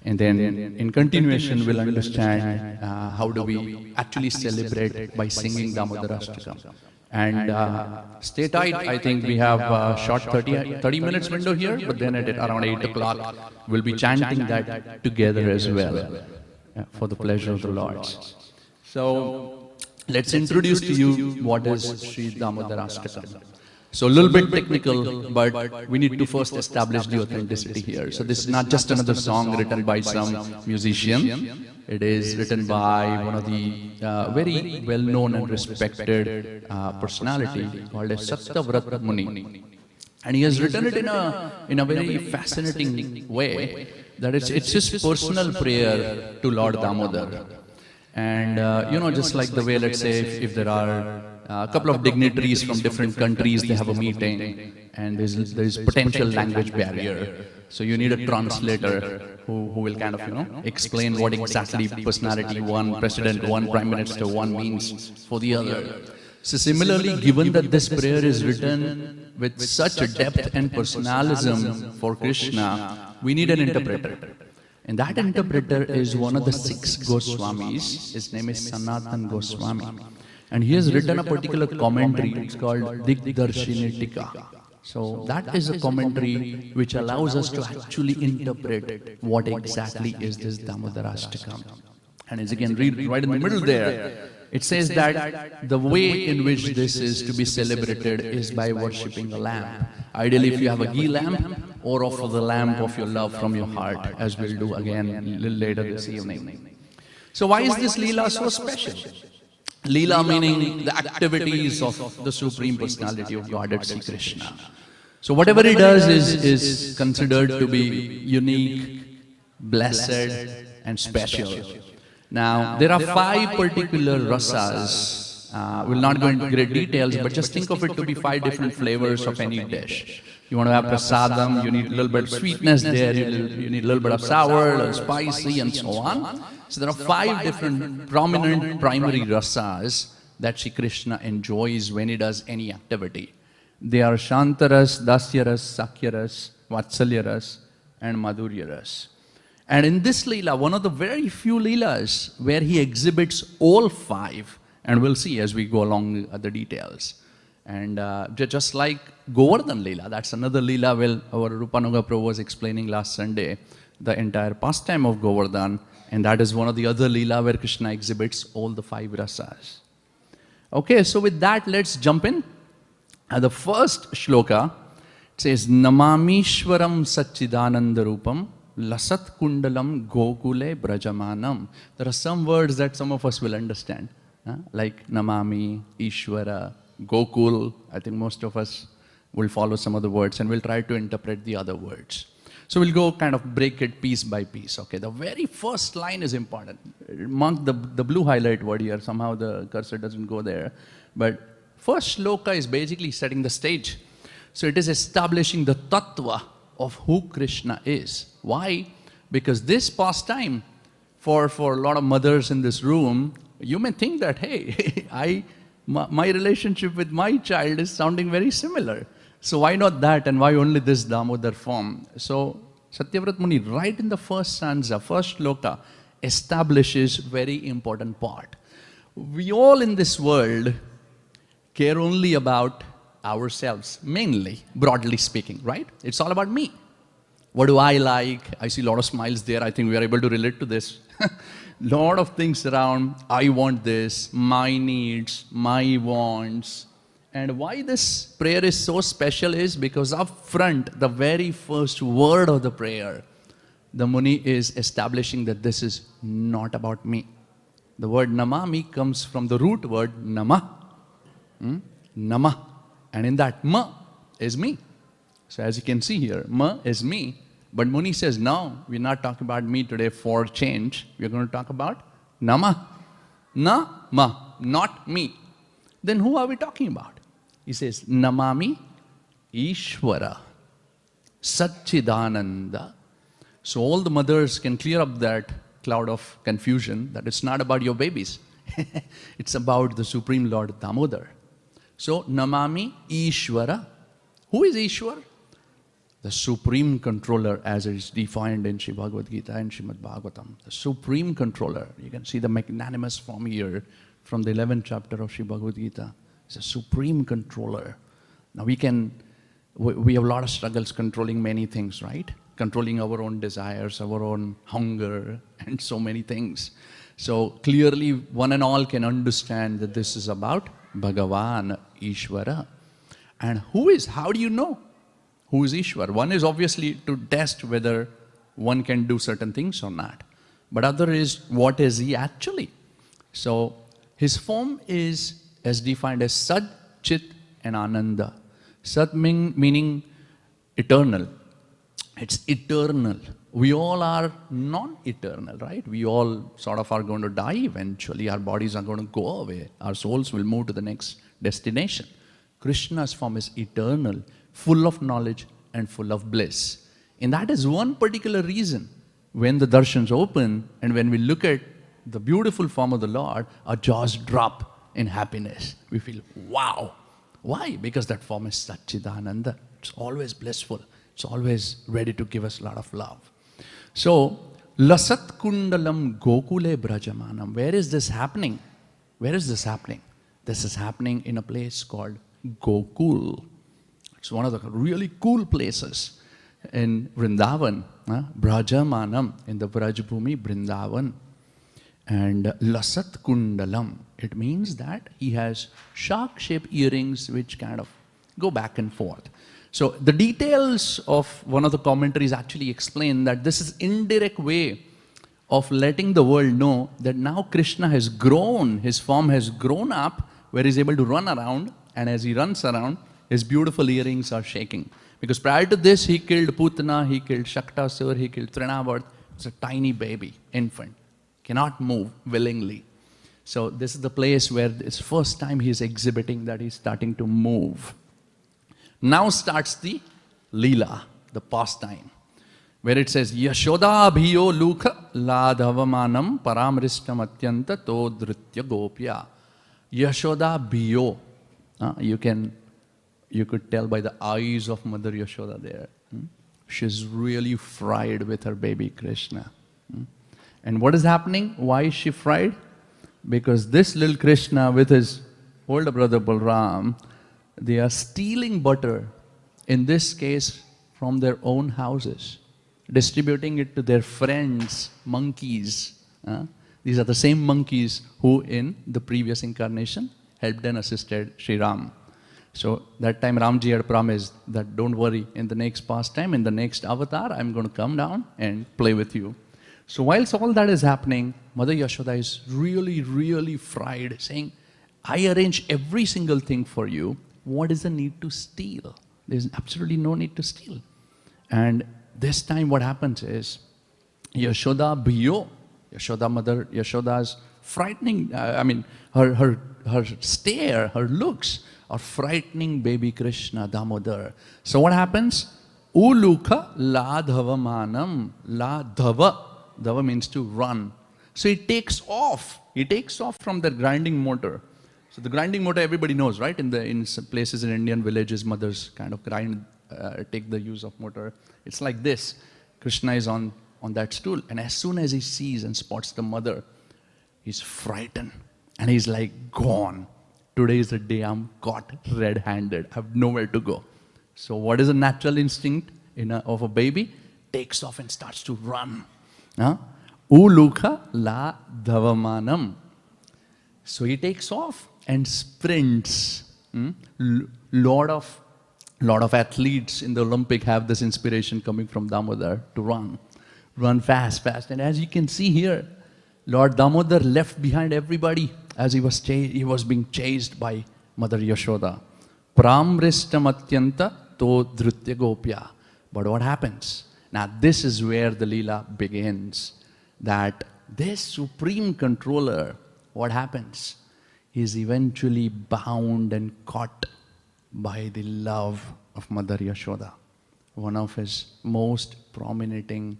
And then in continuation, we'll understand how do we actually celebrate by singing Damodarashtakam. And stay tight, I think we have a short 30 minutes window here, but then at around 8 o'clock, we'll be chanting that together as well for the pleasure of the Lords. So let's introduce to you what is Sri Damodarashtakam. So a little bit technical, but we need to first establish the authenticity here. So this is not just another song written by some musician. It is written by one of the very well-known and respected personality called as Satyavrata Muni. And he has written it in a very fascinating way, that it's his personal prayer to Lord Damodar. And just like the way, let's say, if there are a couple of dignitaries from different countries, they have a meeting, and there is potential language barrier. So you need a translator who will kind of, explain what exactly personality one, president one, prime minister one means for the other. So similarly, given that this prayer is written with such a depth and personalism for Krishna, we need an interpreter. And that interpreter is one of the 6 Goswamis. His name is Sanatan Goswami. And he has written a particular commentary. It's called Digdarshini Tika. So that is a commentary which allows us to actually interpret what exactly is this Damodarashtakam. And as you can read right in the middle there, it says that the way in which this is to be celebrated is by worshipping a lamp. Ideally, if you have a ghee lamp, or offer the lamp of your love from your heart, as we'll do again a little later this evening. So why is this Leela so special? Leela meaning the activities of the Supreme Personality of Godhead, Sri Krishna. So whatever he does is considered to be unique, blessed, and special. Now, there are 5 particular rasas. We'll not go into great details, but just think of it to be 5 different flavors of any dish. You want to have prasadam, you need a little bit of sweetness there, you need a little bit of sour, a little spicy, and so on. So there are 5 different prominent primary rasas that Sri Krishna enjoys when he does any activity. They are Shantaras, Dasyaras, Sakyaras, Vatsalyaras, and Madhuryaras. And in this Leela, one of the very few Leelas where he exhibits all 5, and we'll see as we go along the details. And just like Govardhan Leela, that's another Leela where our Rupanuga Prabhu was explaining last Sunday, the entire pastime of Govardhan, and that is one of the other Leela where Krishna exhibits all the 5 rasas. Okay, so with that, let's jump in. The first shloka says, Namamishwaram Satchidananda Rupam Lasat Kundalam Gokule Brajamanam. There are some words that some of us will understand, like Namami, Ishwara, Gokul. I think most of us will follow some of the words and we'll try to interpret the other words. So we'll go kind of break it piece by piece. Okay, the very first line is important. Mark the blue highlight word here. Somehow the cursor doesn't go there. But First shloka is basically setting the stage. So it is establishing the tattva of who Krishna is. Why? Because this pastime, for a lot of mothers in this room, you may think that, hey, my relationship with my child is sounding very similar. So why not that, and why only this Damodar form? So Satyavrat Muni, right in the first stanza, first shloka, establishes very important part. We all in this world care only about ourselves, mainly, broadly speaking, right? It's all about me. What do I like? I see a lot of smiles there. I think we are able to relate to this. Lot of things around, I want this, my needs, my wants. And why this prayer is so special is because up front, the very first word of the prayer, the Muni is establishing that this is not about me. The word namami comes from the root word nama. Nama. And in that ma is me. So as you can see here, ma is me. But Muni says, no, we're not talking about me today for change. We're going to talk about nama. Na-ma, not me. Then who are we talking about? He says, namami Ishvara Satchidananda. So all the mothers can clear up that cloud of confusion that it's not about your babies. It's about the Supreme Lord Damodar. So, namami Ishvara. Who is Ishwar? The Supreme Controller, as it is defined in Sri Bhagavad Gita and Srimad Bhagavatam. The Supreme Controller. You can see the magnanimous form here from the 11th chapter of Sri Bhagavad Gita. It's a Supreme Controller. Now we have a lot of struggles controlling many things, right? Controlling our own desires, our own hunger, and so many things. So clearly one and all can understand that this is about Bhagavan, Ishvara. And how do you know who is Ishwar? One is obviously to test whether one can do certain things or not. But other is, what is he actually? So his form is as defined as Sat, Chit and Ananda. Sat meaning eternal. It's eternal. We all are non-eternal, right? We all sort of are going to die eventually. Our bodies are going to go away. Our souls will move to the next destination. Krishna's form is eternal, full of knowledge and full of bliss. And that is one particular reason when the darshans open and when we look at the beautiful form of the Lord, our jaws drop in happiness. We feel, wow. Why? Because that form is Satchidananda. It's always blissful. It's always ready to give us a lot of love. So, Lasat Kundalam Gokule Brajamanam. Where is this happening? Where is this happening? This is happening in a place called Gokul. It's one of the really cool places in Vrindavan. Brajamanam, in the Brajbhumi, Vrindavan. And Lasat Kundalam, it means that he has shark-shaped earrings which kind of go back and forth. So the details of one of the commentaries actually explain that this is indirect way of letting the world know that now Krishna has grown, his form has grown up, where he's able to run around, and as he runs around, his beautiful earrings are shaking. Because prior to this, he killed Putana, he killed Shaktasur, he killed Trinavarth. It's a tiny baby, infant, cannot move willingly. So this is the place where it's first time he's exhibiting that he's starting to move. Now starts the Leela, the pastime, where it says, Yashoda bhiyo lukha ladhavamanam paramristam atyanta todritya gopya. Yashoda bhiyo. You could tell by the eyes of Mother Yashoda there. She's really fried with her baby Krishna. And what is happening? Why is she fried? Because this little Krishna with his older brother Balram, they are stealing butter, in this case, from their own houses, distributing it to their friends, monkeys. These are the same monkeys who in the previous incarnation helped and assisted Sri Ram. So that time Ramji had promised that don't worry, in the next pastime, in the next avatar, I'm going to come down and play with you. So whilst all that is happening, Mother Yashoda is really, really fried, saying, I arrange every single thing for you. What is the need to steal? There's absolutely no need to steal. And this time what happens is, Yashoda Bhiyo, Yashoda Mother Yashoda's frightening. Her stare, her looks are frightening baby Krishna, Damodar. So what happens? Ulukha la dhavamanam. La dhava. Dhava means to run. So he takes off. He takes off from the grinding motor. So the grinding motor everybody knows, right? In some places in Indian villages, mothers kind of grind, take the use of motor. It's like this. Krishna is on that stool. And as soon as he sees and spots the mother, he's frightened. And he's like, gone. Today is the day I'm caught red-handed. I have nowhere to go. So what is a natural instinct of a baby? Takes off and starts to run. Ulukha la dhavamanam. So he takes off and sprints. Lot of athletes in the Olympic have this inspiration coming from Damodar to run fast. And as you can see here, Lord Damodar left behind everybody as he was being chased by Mother Yashoda. Pramristamatyanta to dhrutya gopya. But what happens? Now this is where the Leela begins. That this supreme controller, what happens? Is eventually bound and caught by the love of Mother Yashoda. One of his most prominent,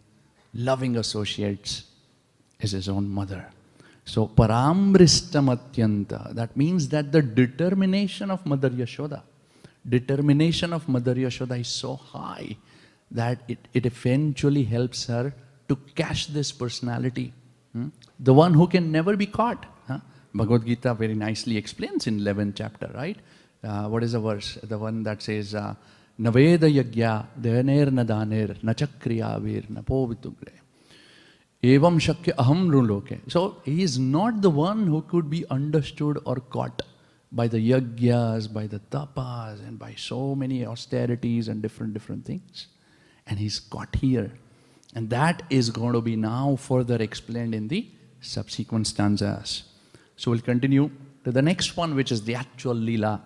loving associates is his own mother. So, paramristamatyanta, that means that the determination of Mother Yashoda is so high that it eventually helps her to catch this personality. The one who can never be caught. Bhagavad Gita very nicely explains in 11th chapter, right? What is the verse? The one that says, Naveda yagya dener nadaner nachakriyavir napovitugre. Evam shakya aham ruloke. So he is not the one who could be understood or caught by the yagyas, by the tapas, and by so many austerities and different things. And he's caught here. And that is going to be now further explained in the subsequent stanzas. So we'll continue to the next one, which is the actual Leela.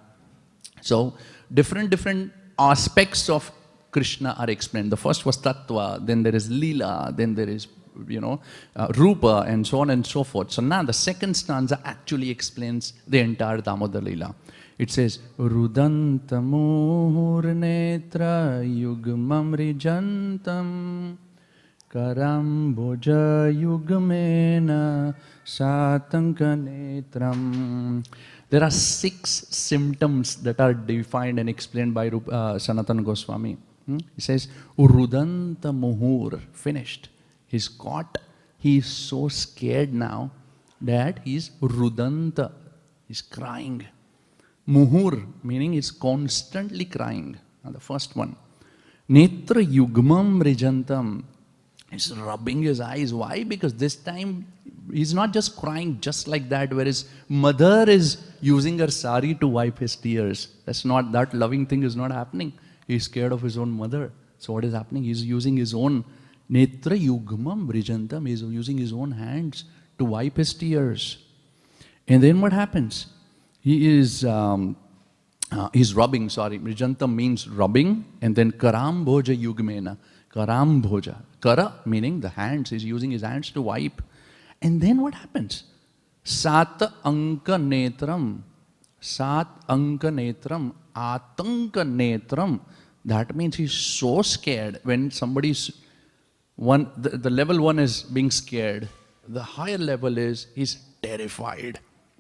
So different aspects of Krishna are explained. The first was Tattva, then there is Leela, then there is, Rupa, and so on and so forth. So now the second stanza actually explains the entire Damodar Leela. It says, Rudantamur netra yugmam rijantam karamboja yugmena satanka netram. There are 6 symptoms that are defined and explained by Sanatana Goswami. He says, Urudanta muhur, finished. He's caught. He's so scared now that he's rudanta. He's crying. Muhur, meaning he's constantly crying. Now the first one. Netra yugmam rijantam. He's rubbing his eyes. Why? Because this time he's not just crying just like that, where his mother is using her sari to wipe his tears. That loving thing is not happening. He's scared of his own mother. So what is happening? He's using his own netra yugmam brijantam. He's using his own hands to wipe his tears. And then what happens? He's rubbing, brijantam means rubbing, and then karamboja yugmena. Karambhoja. Kara meaning the hands. He's using his hands to wipe. And then what happens? Sat anka netram. Sat anka netram. Atanka netram. That means he's so scared when somebody's the level 1 is being scared. The higher level is he's terrified.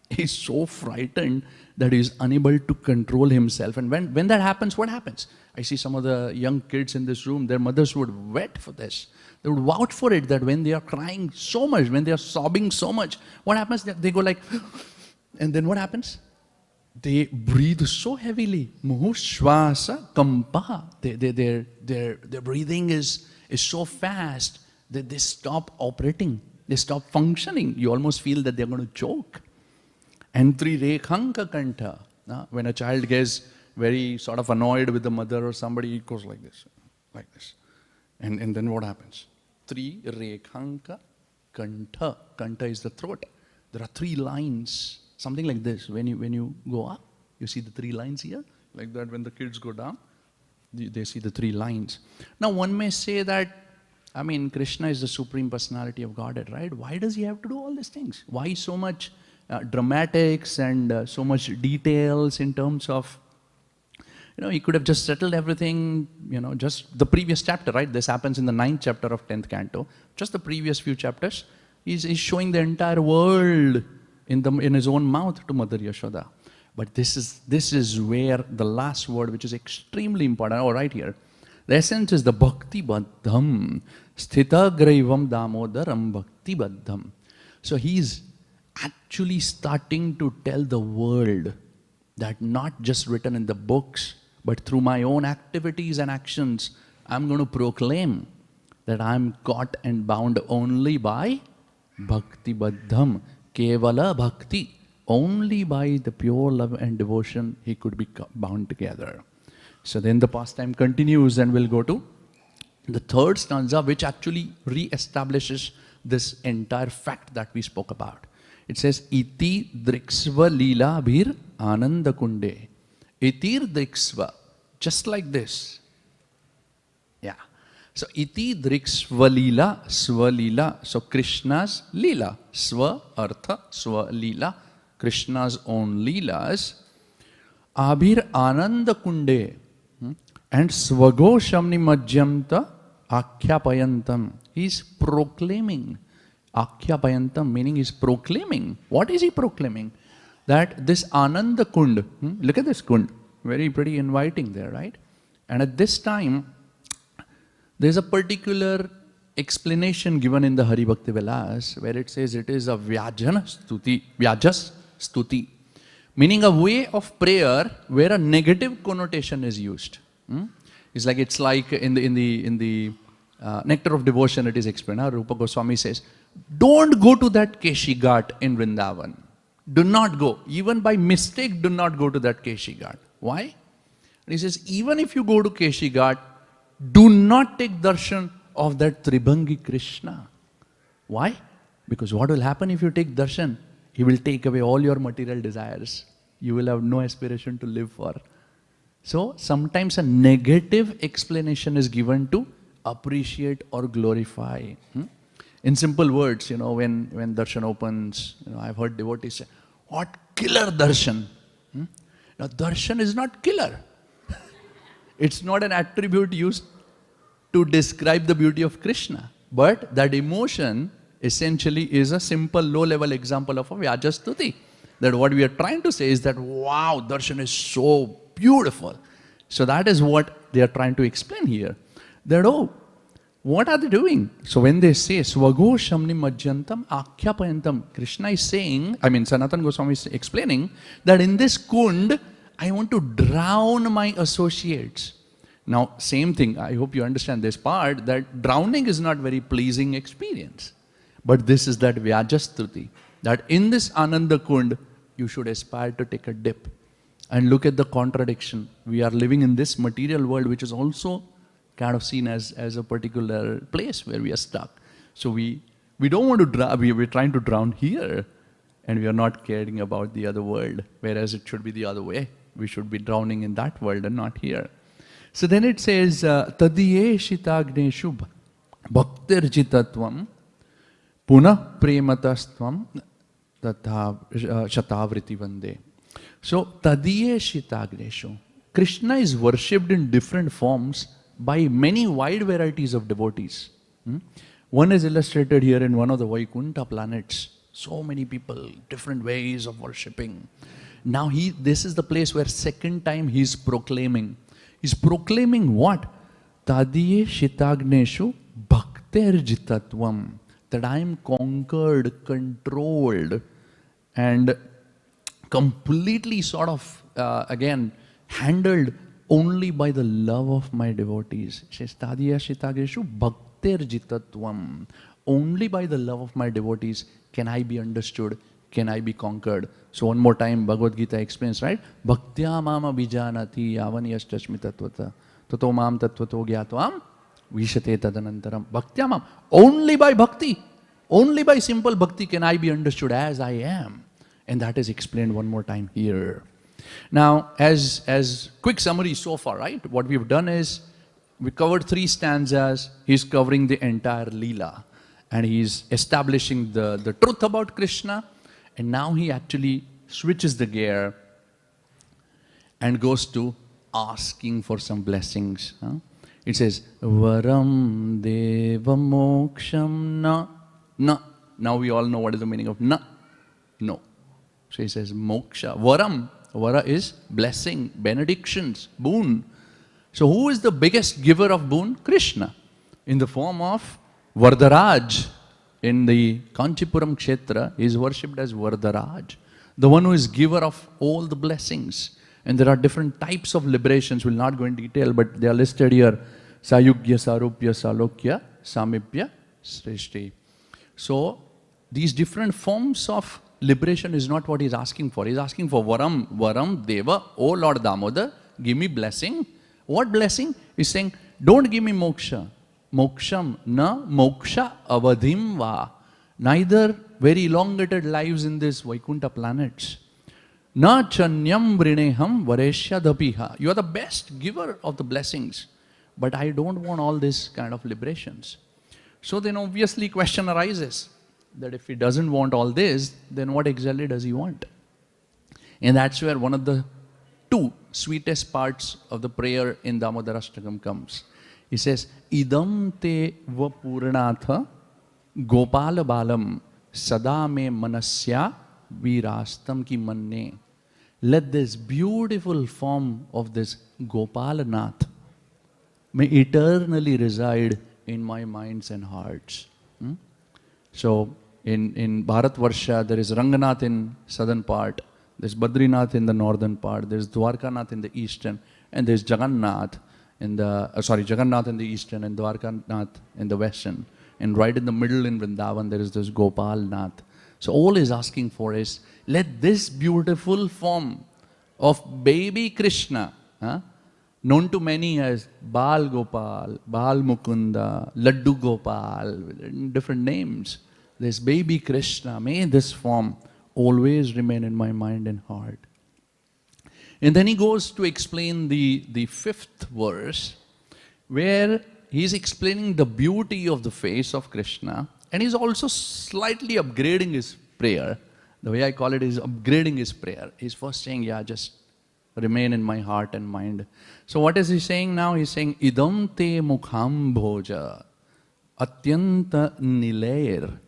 He's so frightened that he's unable to control himself. And when that happens, what happens? I see some of the young kids in this room, their mothers would wait for this. They would vouch for it, that when they are crying so much, when they are sobbing so much, what happens? They go like, and then what happens? They breathe so heavily. Muhushvasa kampa. Their breathing is so fast that they stop operating. They stop functioning. You almost feel that they're going to choke. And rekhanka kantha. When a child gets very sort of annoyed with the mother or somebody, it goes like this. And then what happens? Rekhanka kantha. Kantha is the throat. There are 3 lines. Something like this. When you go up, you see the 3 lines here. Like that, when the kids go down, they see the 3 lines. Now one may say that I mean, Krishna is the Supreme Personality of Godhead, right? Why does he have to do all these things? Why so much dramatics and so much details in terms of, he could have just settled everything, just the previous chapter, right? This happens in the 9th chapter of 10th canto. Just the previous few chapters, he's showing the entire world in his own mouth to Mother Yashoda. But this is where the last word, which is extremely important, right here. The essence is the bhakti baddham, sthita graivam damodaram bhakti baddham. So he's actually starting to tell the world that not just written in the books, but through my own activities and actions, I'm going to proclaim that I'm caught and bound only by bhakti baddham, kevala bhakti. Only by the pure love and devotion he could be bound together. So then the pastime continues, and we'll go to the 3rd stanza, which actually re-establishes this entire fact that we spoke about. It says, Iti driksva lila bhir ananda kunde. Itir driksva. Just like this. Yeah. So, iti driksva lila, sva lila. So, Krishna's lila. Sva, artha, sva lila. Krishna's own leelas. Abhir ananda kunde. And swaghoshamni majyamta akhyapayantam. He is proclaiming. Akhyapayantam meaning he is proclaiming. What is he proclaiming? That this Ananda Kund, look at this Kund, very pretty inviting there, right? And at this time, there's a particular explanation given in the Hari Bhakti Vilas where it says it is a Vyajas Stuti, meaning a way of prayer where a negative connotation is used. It's like in the Nectar of Devotion it is explained. Rupa Goswami says, don't go to that Keshi Ghat in Vrindavan. Do not go. Even by mistake, do not go to that Keshi Ghat. Why? And he says, even if you go to Keshi Ghat, do not take darshan of that Tribhangi Krishna. Why? Because what will happen if you take darshan? He will take away all your material desires. You will have no aspiration to live for. So sometimes a negative explanation is given to appreciate or glorify. In simple words, when darshan opens, I've heard devotees say, what killer darshan? Now darshan is not killer. It's not an attribute used to describe the beauty of Krishna. But that emotion essentially is a simple low-level example of a Vyajastuti. That what we are trying to say is that, wow, darshan is so beautiful. So that is what they are trying to explain here. That, what are they doing? So when they say, Swago Shamni Majyantam Akhyapayantam, Krishna is saying, Sanatana Goswami is explaining that in this kund, I want to drown my associates. Now, same thing, I hope you understand this part, that drowning is not very pleasing experience. But this is that Vyajastuti, that in this Ananda Kund, you should aspire to take a dip. And look at the contradiction. We are living in this material world, which is also kind of seen as a particular place where we are stuck. So we don't want to drown, we're trying to drown here, and we are not caring about the other world, whereas it should be the other way. We should be drowning in that world and not here. So then it says, Tadiye shitagneshu bhaktirjitatvam punah prematastvam tatha shatavriti vande. So, Tadiye shitagneshu. Krishna is worshipped in different forms by many wide varieties of devotees. One is illustrated here in one of the Vaikuntha planets. So many people, different ways of worshipping. Now this is the place where second time he is proclaiming. He's proclaiming what? Tadiye shitagneshu bhakterjitatvam. That I am conquered, controlled, and completely sort of, again, handled only by the love of my devotees. It says, Tadiya shitagreshu bhakterjitatvam. Only by the love of my devotees can I be understood, can I be conquered. So one more time, Bhagavad Gita explains, right? Bhaktya mama bijanati yavaniyastasmi tatvata tato mam tatvato gyatvam vishate tadanantaram. Bhaktya mam. Only by bhakti, only by simple bhakti can I be understood as I am. And that is explained one more time here. Now, as quick summary so far, right? What we've done is, We covered 3 stanzas. He's covering the entire Leela. And he's establishing the truth about Krishna. And now he actually switches the gear and goes to asking for some blessings. It says, Varam Deva Moksham Na. Na. Now we all know what is the meaning of Na. No. So he says, Moksha. Varam. Vara is blessing, benedictions, boon. So who is the biggest giver of boon? Krishna. In the form of Varadaraj. In the Kanchipuram Kshetra, he is worshipped as Varadaraj. The one who is giver of all the blessings. And there are different types of liberations. We'll not go in detail, but they are listed here. Sayugya, Sarupya, Salokya, Samipya, Srishti. So, these different forms of liberation is not what he's asking for. He's asking for Varam, Varam, Deva, O Lord Damodar, give me blessing. What blessing? He's saying, don't give me moksha. Moksham, na moksha avadhim va. Neither very elongated lives in these Vaikuntha planets. Na chanyam vrineham vareshya dapiha. You are the best giver of the blessings. But I don't want all this kind of liberations. So then obviously question arises that if he doesn't want all this, then what exactly does he want? And that's where one of the 2 sweetest parts of the prayer in Damodarashtakam comes. He says, Idam te vapurnatha gopala balam sada me manasya virastam ki manne. Let this beautiful form of this Gopalanath may eternally reside in my minds and hearts. So, in Bharatvarsha, there is Ranganath in southern part, there's Badrinath in the northern part, there's Dwarkanath in the eastern, and there's Jagannath in the, Jagannath in the eastern and Dwarkanath in the western. And right in the middle in Vrindavan, there is this Gopalnath. So all he's asking for is, let this beautiful form of baby Krishna, known to many as Bal Gopal, Bal Mukunda, Laddu Gopal, different names. This baby Krishna, may this form always remain in my mind and heart. And then he goes to explain the 5th verse, where he's explaining the beauty of the face of Krishna, and he's also slightly upgrading his prayer. The way I call it is upgrading his prayer. He's first saying, yeah, just remain in my heart and mind. So what is he saying now? He's saying, Idam te mukham bhoja atyanta nilair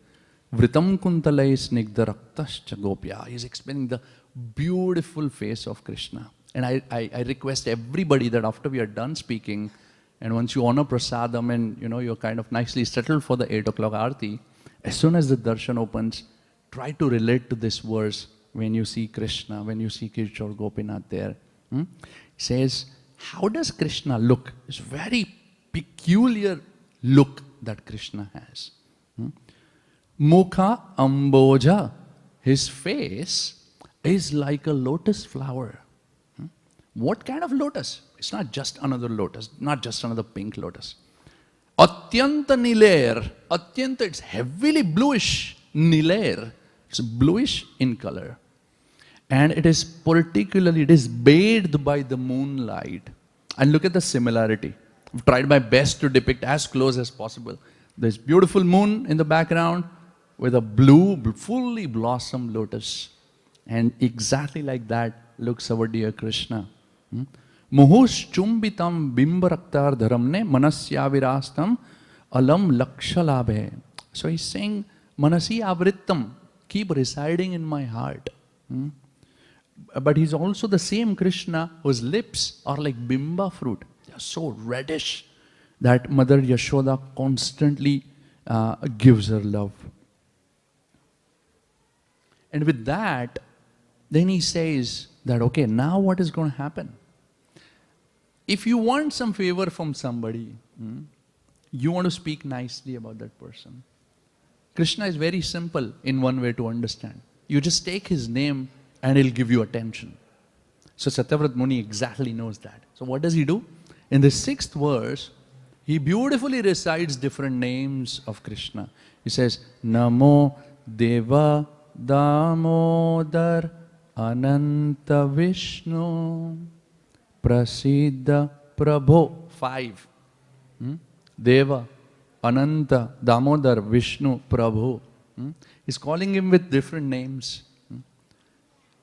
vritam kuntalai snigdha raktascha gopya. He's explaining the beautiful face of Krishna. And I request everybody that after we are done speaking, and once you honor prasadam and you're kind of nicely settled for the 8 o'clock aarti, as soon as the darshan opens, try to relate to this verse when you see Krishna, when you see Kishore Gopinath there. He says, how does Krishna look? It's a very peculiar look that Krishna has. Mukha amboja, his face is like a lotus flower. What kind of lotus? It's not just another lotus, not just another pink lotus. Atyanta nilair. Atyanta, it's heavily bluish. Nilair, it's bluish in color. And it is bathed by the moonlight. And look at the similarity. I've tried my best to depict as close as possible. There's beautiful moon in the background with a blue, fully blossomed lotus. And exactly like that looks our dear Krishna. Muhus chumbitam bimbaraktar dharamne manasya virastam alam lakshalabhe. So he's saying, manasi avrittam, keep residing in my heart. But he's also the same Krishna whose lips are like bimba fruit. They are so reddish that Mother Yashoda constantly gives her love. And with that, then he says that, okay, now what is going to happen? If you want some favor from somebody, you want to speak nicely about that person. Krishna is very simple in one way to understand. You just take his name and he'll give you attention. So Satyavrat Muni exactly knows that. So what does he do? In the 6th verse, he beautifully recites different names of Krishna. He says, Namo Deva Damodar Ananta Vishnu Prasiddha Prabho. 5. Deva, Ananta, Damodar, Vishnu, Prabhu. He's calling him with different names.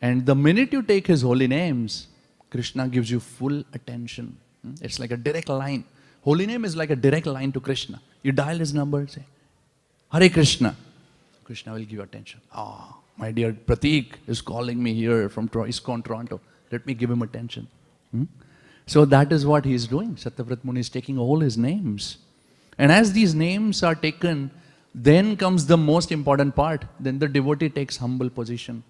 And the minute you take his holy names, Krishna gives you full attention. It's like a direct line. Holy name is like a direct line to Krishna. You dial his number, say, Hare Krishna. Krishna will give you attention. Ah, my dear Pratik is calling me here from ISKCON Toronto. Let me give him attention. So that is what he is doing. Satyavrat Muni is taking all his names. And as these names are taken, then comes the most important part. Then the devotee takes humble position.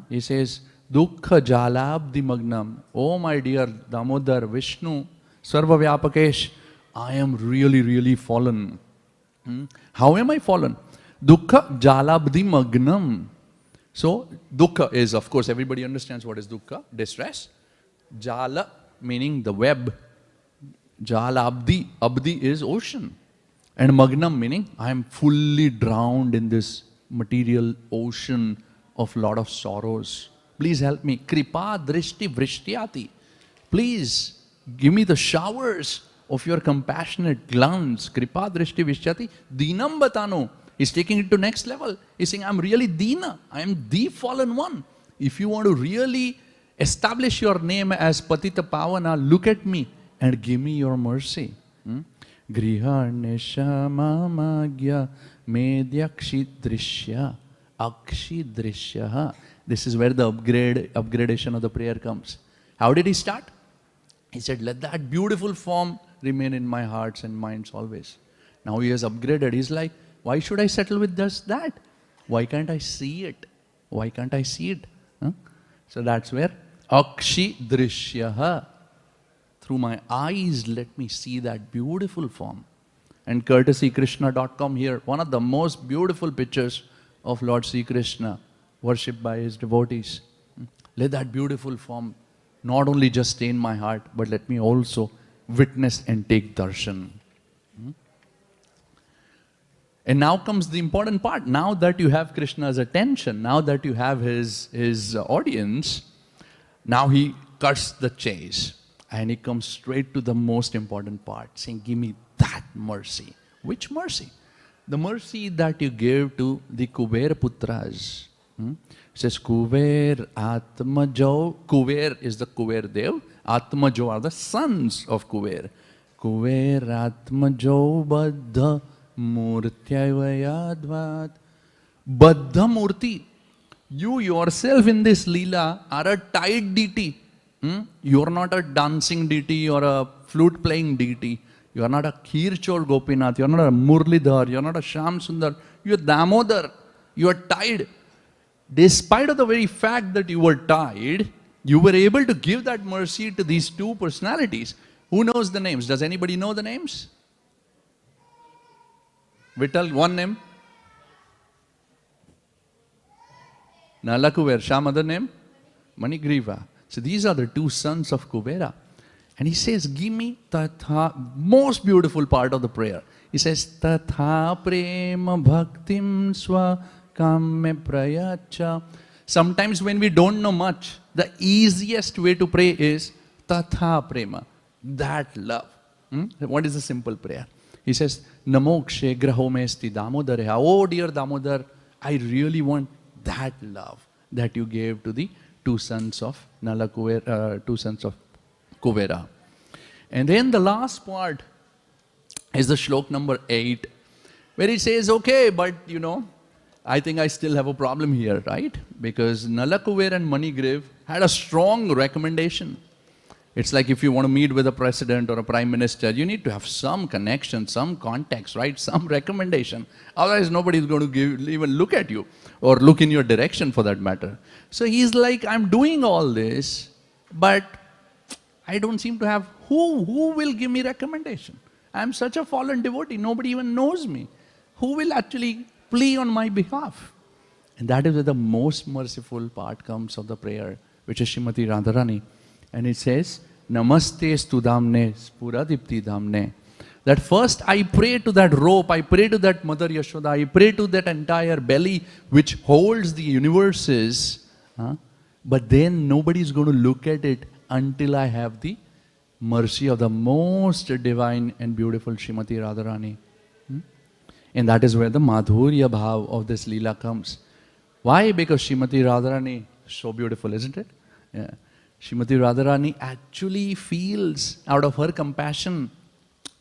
He says, Dukkha Jalabdi Magnam. Oh my dear Damodar, Vishnu, Sarva Vyapakesh, I am really, really fallen. How am I fallen? Dukkha Jalabdi Magnam. So, Dukkha is, of course, everybody understands what is Dukkha, distress. Jala meaning the web. Jalabdi, Abdi is ocean. And Magnam meaning I am fully drowned in this material ocean of lot of sorrows. Please help me. Kripa drishti vrishtyati. Please give me the showers of your compassionate glance. Kripa drishti vishyati. Dinam batano. He's taking it to next level. He's saying, I'm really Dina. I am the fallen one. If you want to really establish your name as Patita Pavana, look at me and give me your mercy. Griharnesha mamagya medyakshidrishya akshidrishya. This is where the upgradation of the prayer comes. How did he start? He said, let that beautiful form remain in my hearts and minds always. Now he has upgraded. He's like, why should I settle with just that? Why can't I see it? Why can't I see it? So that's where akshidrishya. Through my eyes, let me see that beautiful form. And courtesy Krishna.com here, one of the most beautiful pictures of Lord Sri Krishna, worshipped by his devotees. Let that beautiful form not only just stay in my heart, but let me also witness and take darshan. And now comes the important part. Now that you have Krishna's attention, now that you have his audience, now he cuts the chase. And he comes straight to the most important part, saying, give me that mercy. Which mercy? The mercy that you gave to the Kuber Putras. It says, Kuber Atmajo. Kuber is the Kuber Dev. Atmajo are the sons of Kuber. Kuber Atmajo Baddha Murtyayadvat. Baddha Murti. You yourself in this Leela are a tied deity. You are not a dancing deity or a flute playing deity. You are not a Kirchor Gopinath. You are not a Murlidhar. You are not a Sham Sundar. You are Damodar. You are tied. Despite of the very fact that you were tied, you were able to give that mercy to these two personalities. Who knows the names? Does anybody know the names? Vittal, one name. Nalakuver. Sham, other name? Manigriva. So these are the two sons of Kubera. And he says, give me tatha, most beautiful part of the prayer. He says, tatha prema bhaktim swa kamme prayacha. Sometimes when we don't know much, the easiest way to pray is tatha prema, that love. What is the simple prayer? He says, namokshe grahomesti damodareha. Oh dear Damodar, I really want that love that you gave to the two sons of two sons of Kuvera. And then the last part is the shlok number 8, where he says, okay, but you know, I think I still have a problem here, right? Because Nalakuver and Manigriv had a strong recommendation. It's like if you want to meet with a president or a prime minister, you need to have some connection, some context, right? Some recommendation. Otherwise, nobody is going to even look at you or look in your direction for that matter. So he's like, I'm doing all this, but I don't seem to have who will give me recommendation. I'm such a fallen devotee. Nobody even knows me. Who will actually plea on my behalf? And that is where the most merciful part comes of the prayer, which is Srimati Radharani. And it says, Namaste Studamne Spuradipti Damne. That first I pray to that rope, I pray to that Mother Yashoda, I pray to that entire belly which holds the universes. But then nobody is going to look at it until I have the mercy of the most divine and beautiful Srimati Radharani. And that is where the Madhurya Bhav of this Leela comes. Why? Because Srimati Radharani is so beautiful, isn't it? Yeah. Srimati Radharani actually feels out of her compassion.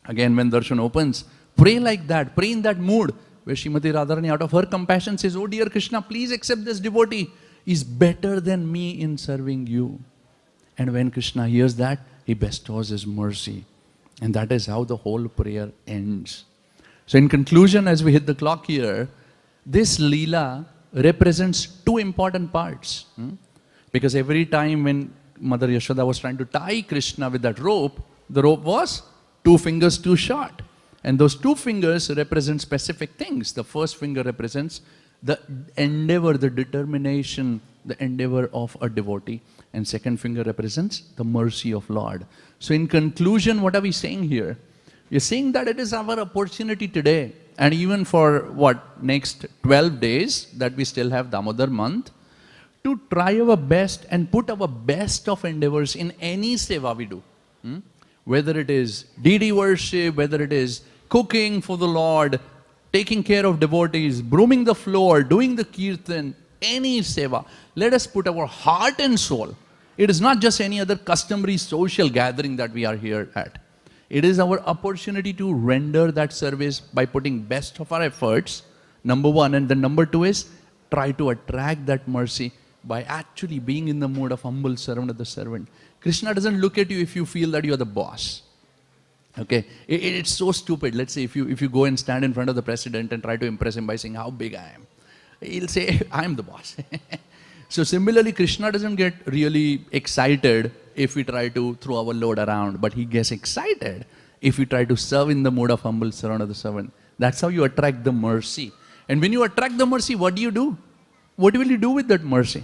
Again, when darshan opens, pray like that, pray in that mood, where Srimati Radharani out of her compassion says, oh dear Krishna, please accept this devotee. He's better than me in serving you. And when Krishna hears that, he bestows his mercy. And that is how the whole prayer ends. So in conclusion, as we hit the clock here, this Leela represents two important parts. Because every time when Mother Yashoda was trying to tie Krishna with that rope, the rope was 2 fingers too short. And those 2 fingers represent specific things. The first finger represents the endeavor, the determination, the endeavor of a devotee. And second finger represents the mercy of Lord. So in conclusion, what are we saying here? We're saying that it is our opportunity today, and even for next 12 days that we still have Damodar month, to try our best and put our best of endeavors in any seva we do. Whether it is deity worship, whether it is cooking for the Lord, taking care of devotees, brooming the floor, doing the kirtan, any seva. Let us put our heart and soul. It is not just any other customary social gathering that we are here at. It is our opportunity to render that service by putting best of our efforts, number one. And then number two is try to attract that mercy by actually being in the mood of humble servant of the servant. Krishna doesn't look at you if you feel that you are the boss. Okay, it's so stupid. Let's say if you go and stand in front of the president and try to impress him by saying how big I am, he'll say, I'm the boss. So similarly, Krishna doesn't get really excited if we try to throw our load around, but he gets excited if we try to serve in the mood of humble servant of the servant. That's how you attract the mercy. And when you attract the mercy, what do? What will you do with that mercy?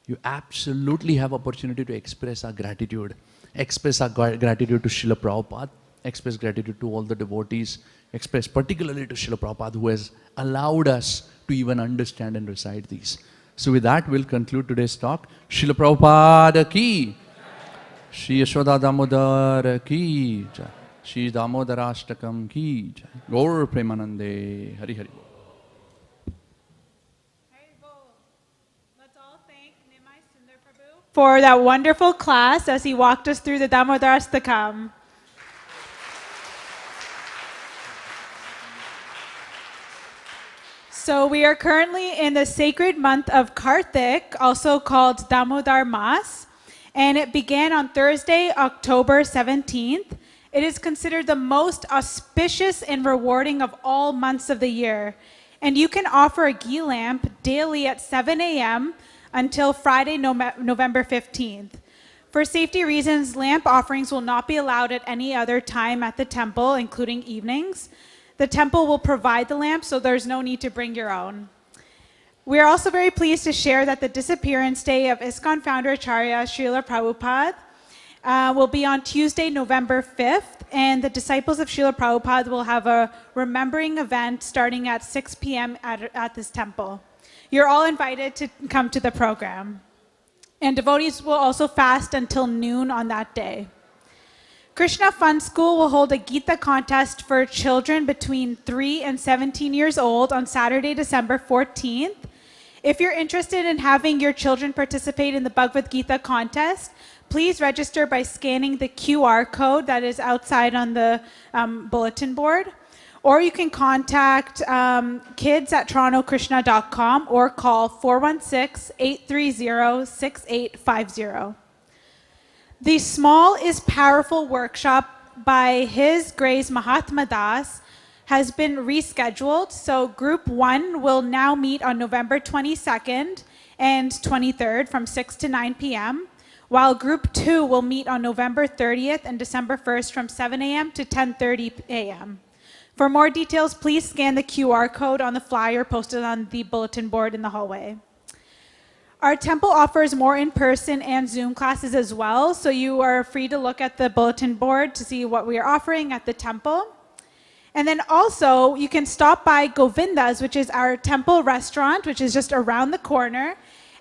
You absolutely have opportunity to express our gratitude. Express our gratitude to Srila Prabhupada. Express gratitude to all the devotees. Express particularly to Srila Prabhupada, who has allowed us to even understand and recite these. So with that, we'll conclude today's talk. Srila Prabhupada ki, Shri Yashoda Damodar ki, Shri Damodarashtakam ki, Gaur Premanande, Hari Hari. Let's all thank Nimai Sundar Prabhu for that wonderful class as he walked us through the Damodarashtakam. So we are currently in the sacred month of Kartik, also called Damodar Mas, and it began on Thursday, October 17th. It is considered the most auspicious and rewarding of all months of the year. And you can offer a ghee lamp daily at 7 a.m. until Friday, November 15th. For safety reasons, lamp offerings will not be allowed at any other time at the temple, including evenings. The temple will provide the lamp, so there's no need to bring your own. We are also very pleased to share that the disappearance day of ISKCON founder Acharya Srila Prabhupada will be on Tuesday, November 5th, and the disciples of Srila Prabhupada will have a remembering event starting at 6 p.m. at this temple. You're all invited to come to the program. And devotees will also fast until noon on that day. Krishna Fun School will hold a Gita contest for children between 3 and 17 years old on Saturday, December 14th. If you're interested in having your children participate in the Bhagavad Gita contest, please register by scanning the QR code that is outside on the bulletin board. Or you can contact kids@torontokrishna.com or call 416-830-6850. The Small is Powerful workshop by His Grace Mahatma Das has been rescheduled. So Group 1 will now meet on November 22nd and 23rd from 6 to 9 p.m., while Group 2 will meet on November 30th and December 1st from 7 a.m. to 10:30 a.m. For more details, please scan the QR code on the flyer posted on the bulletin board in the hallway. Our temple offers more in-person and Zoom classes as well, so you are free to look at the bulletin board to see what we are offering at the temple. And then also, you can stop by Govinda's, which is our temple restaurant, which is just around the corner.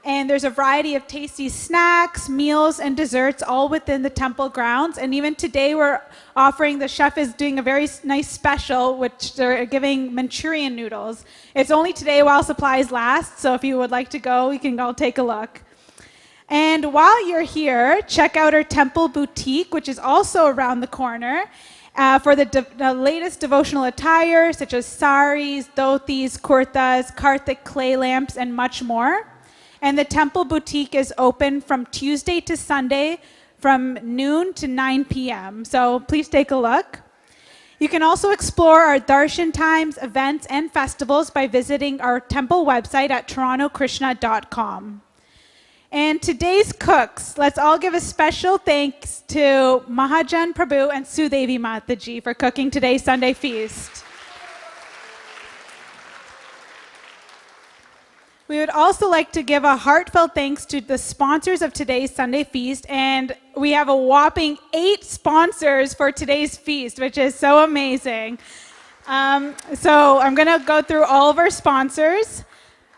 And there's a variety of tasty snacks, meals, and desserts all within the temple grounds. And even today, we're offering, the chef is doing a very nice special, which they're giving Manchurian noodles. It's only today while supplies last, so if you would like to go, you can go take a look. And while you're here, check out our temple boutique, which is also around the corner, for the latest devotional attire, such as saris, dhotis, kurtas, Karthik clay lamps, and much more. And the temple boutique is open from Tuesday to Sunday from noon to 9 p.m. So please take a look. You can also explore our darshan times, events, and festivals by visiting our temple website at torontokrishna.com. And today's cooks, let's all give a special thanks to Mahajan Prabhu and Sudevi Mataji for cooking today's Sunday feast. We would also like to give a heartfelt thanks to the sponsors of today's Sunday feast, and we have a whopping 8 sponsors for today's feast, which is so amazing. So I'm going to go through all of our sponsors.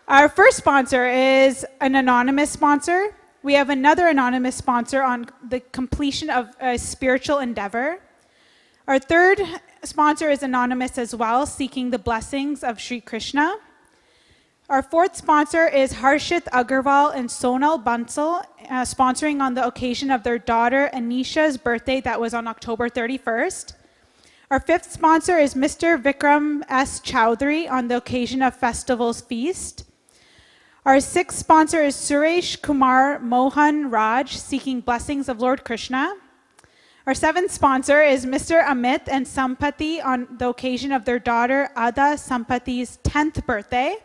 Our first sponsor is an anonymous sponsor. We have another anonymous sponsor on the completion of a spiritual endeavor. Our third sponsor is anonymous as well, seeking the blessings of Sri Krishna. Our fourth sponsor is Harshit Agarwal and Sonal Bansal, sponsoring on the occasion of their daughter Anisha's birthday that was on October 31st. Our fifth sponsor is Mr. Vikram S. Chowdhury on the occasion of Festival's Feast. Our sixth sponsor is Suresh Kumar Mohan Raj, seeking blessings of Lord Krishna. Our seventh sponsor is Mr. Amit and Sampati on the occasion of their daughter Ada Sampati's 10th birthday.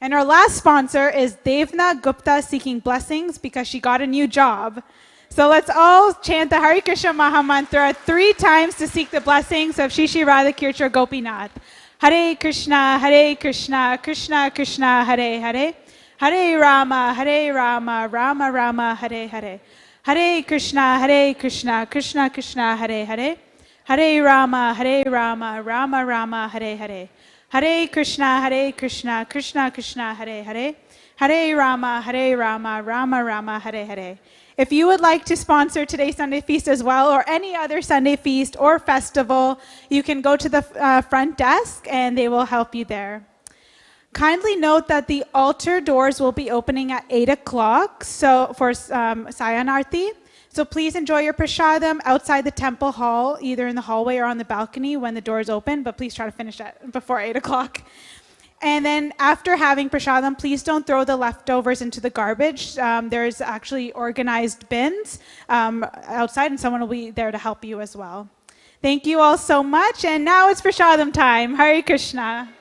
And our last sponsor is Devna Gupta, seeking blessings because she got a new job. So let's all chant the Hare Krishna Maha Mantra 3 times to seek the blessings of Shri Shri Radhakirti Gopinath. Hare Krishna, Krishna Krishna, Hare Hare. Hare Rama, Rama Rama, Hare Hare. Hare Krishna, Krishna Krishna, Hare Hare. Hare Rama, Rama Rama, Hare Hare. Hare Krishna, Krishna Krishna, Hare Hare. Hare Rama, Rama Rama, Hare Hare. If you would like to sponsor today's Sunday feast as well, or any other Sunday feast or festival, you can go to the front desk and they will help you there. Kindly note that the altar doors will be opening at 8 o'clock so for Sayanarthi. So please enjoy your prasadam outside the temple hall, either in the hallway or on the balcony when the doors open, but please try to finish it before 8 o'clock. And then after having prasadam, please don't throw the leftovers into the garbage. There's actually organized bins outside, and someone will be there to help you as well. Thank you all so much, and now it's prasadam time. Hare Krishna.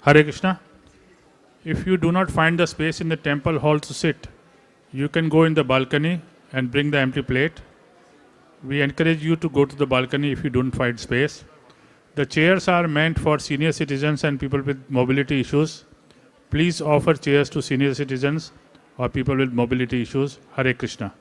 Hare Krishna. If you do not find the space in the temple hall to sit, you can go in the balcony and bring the empty plate. We encourage you to go to the balcony if you don't find space. The chairs are meant for senior citizens and people with mobility issues. Please offer chairs to senior citizens or people with mobility issues. Hare Krishna.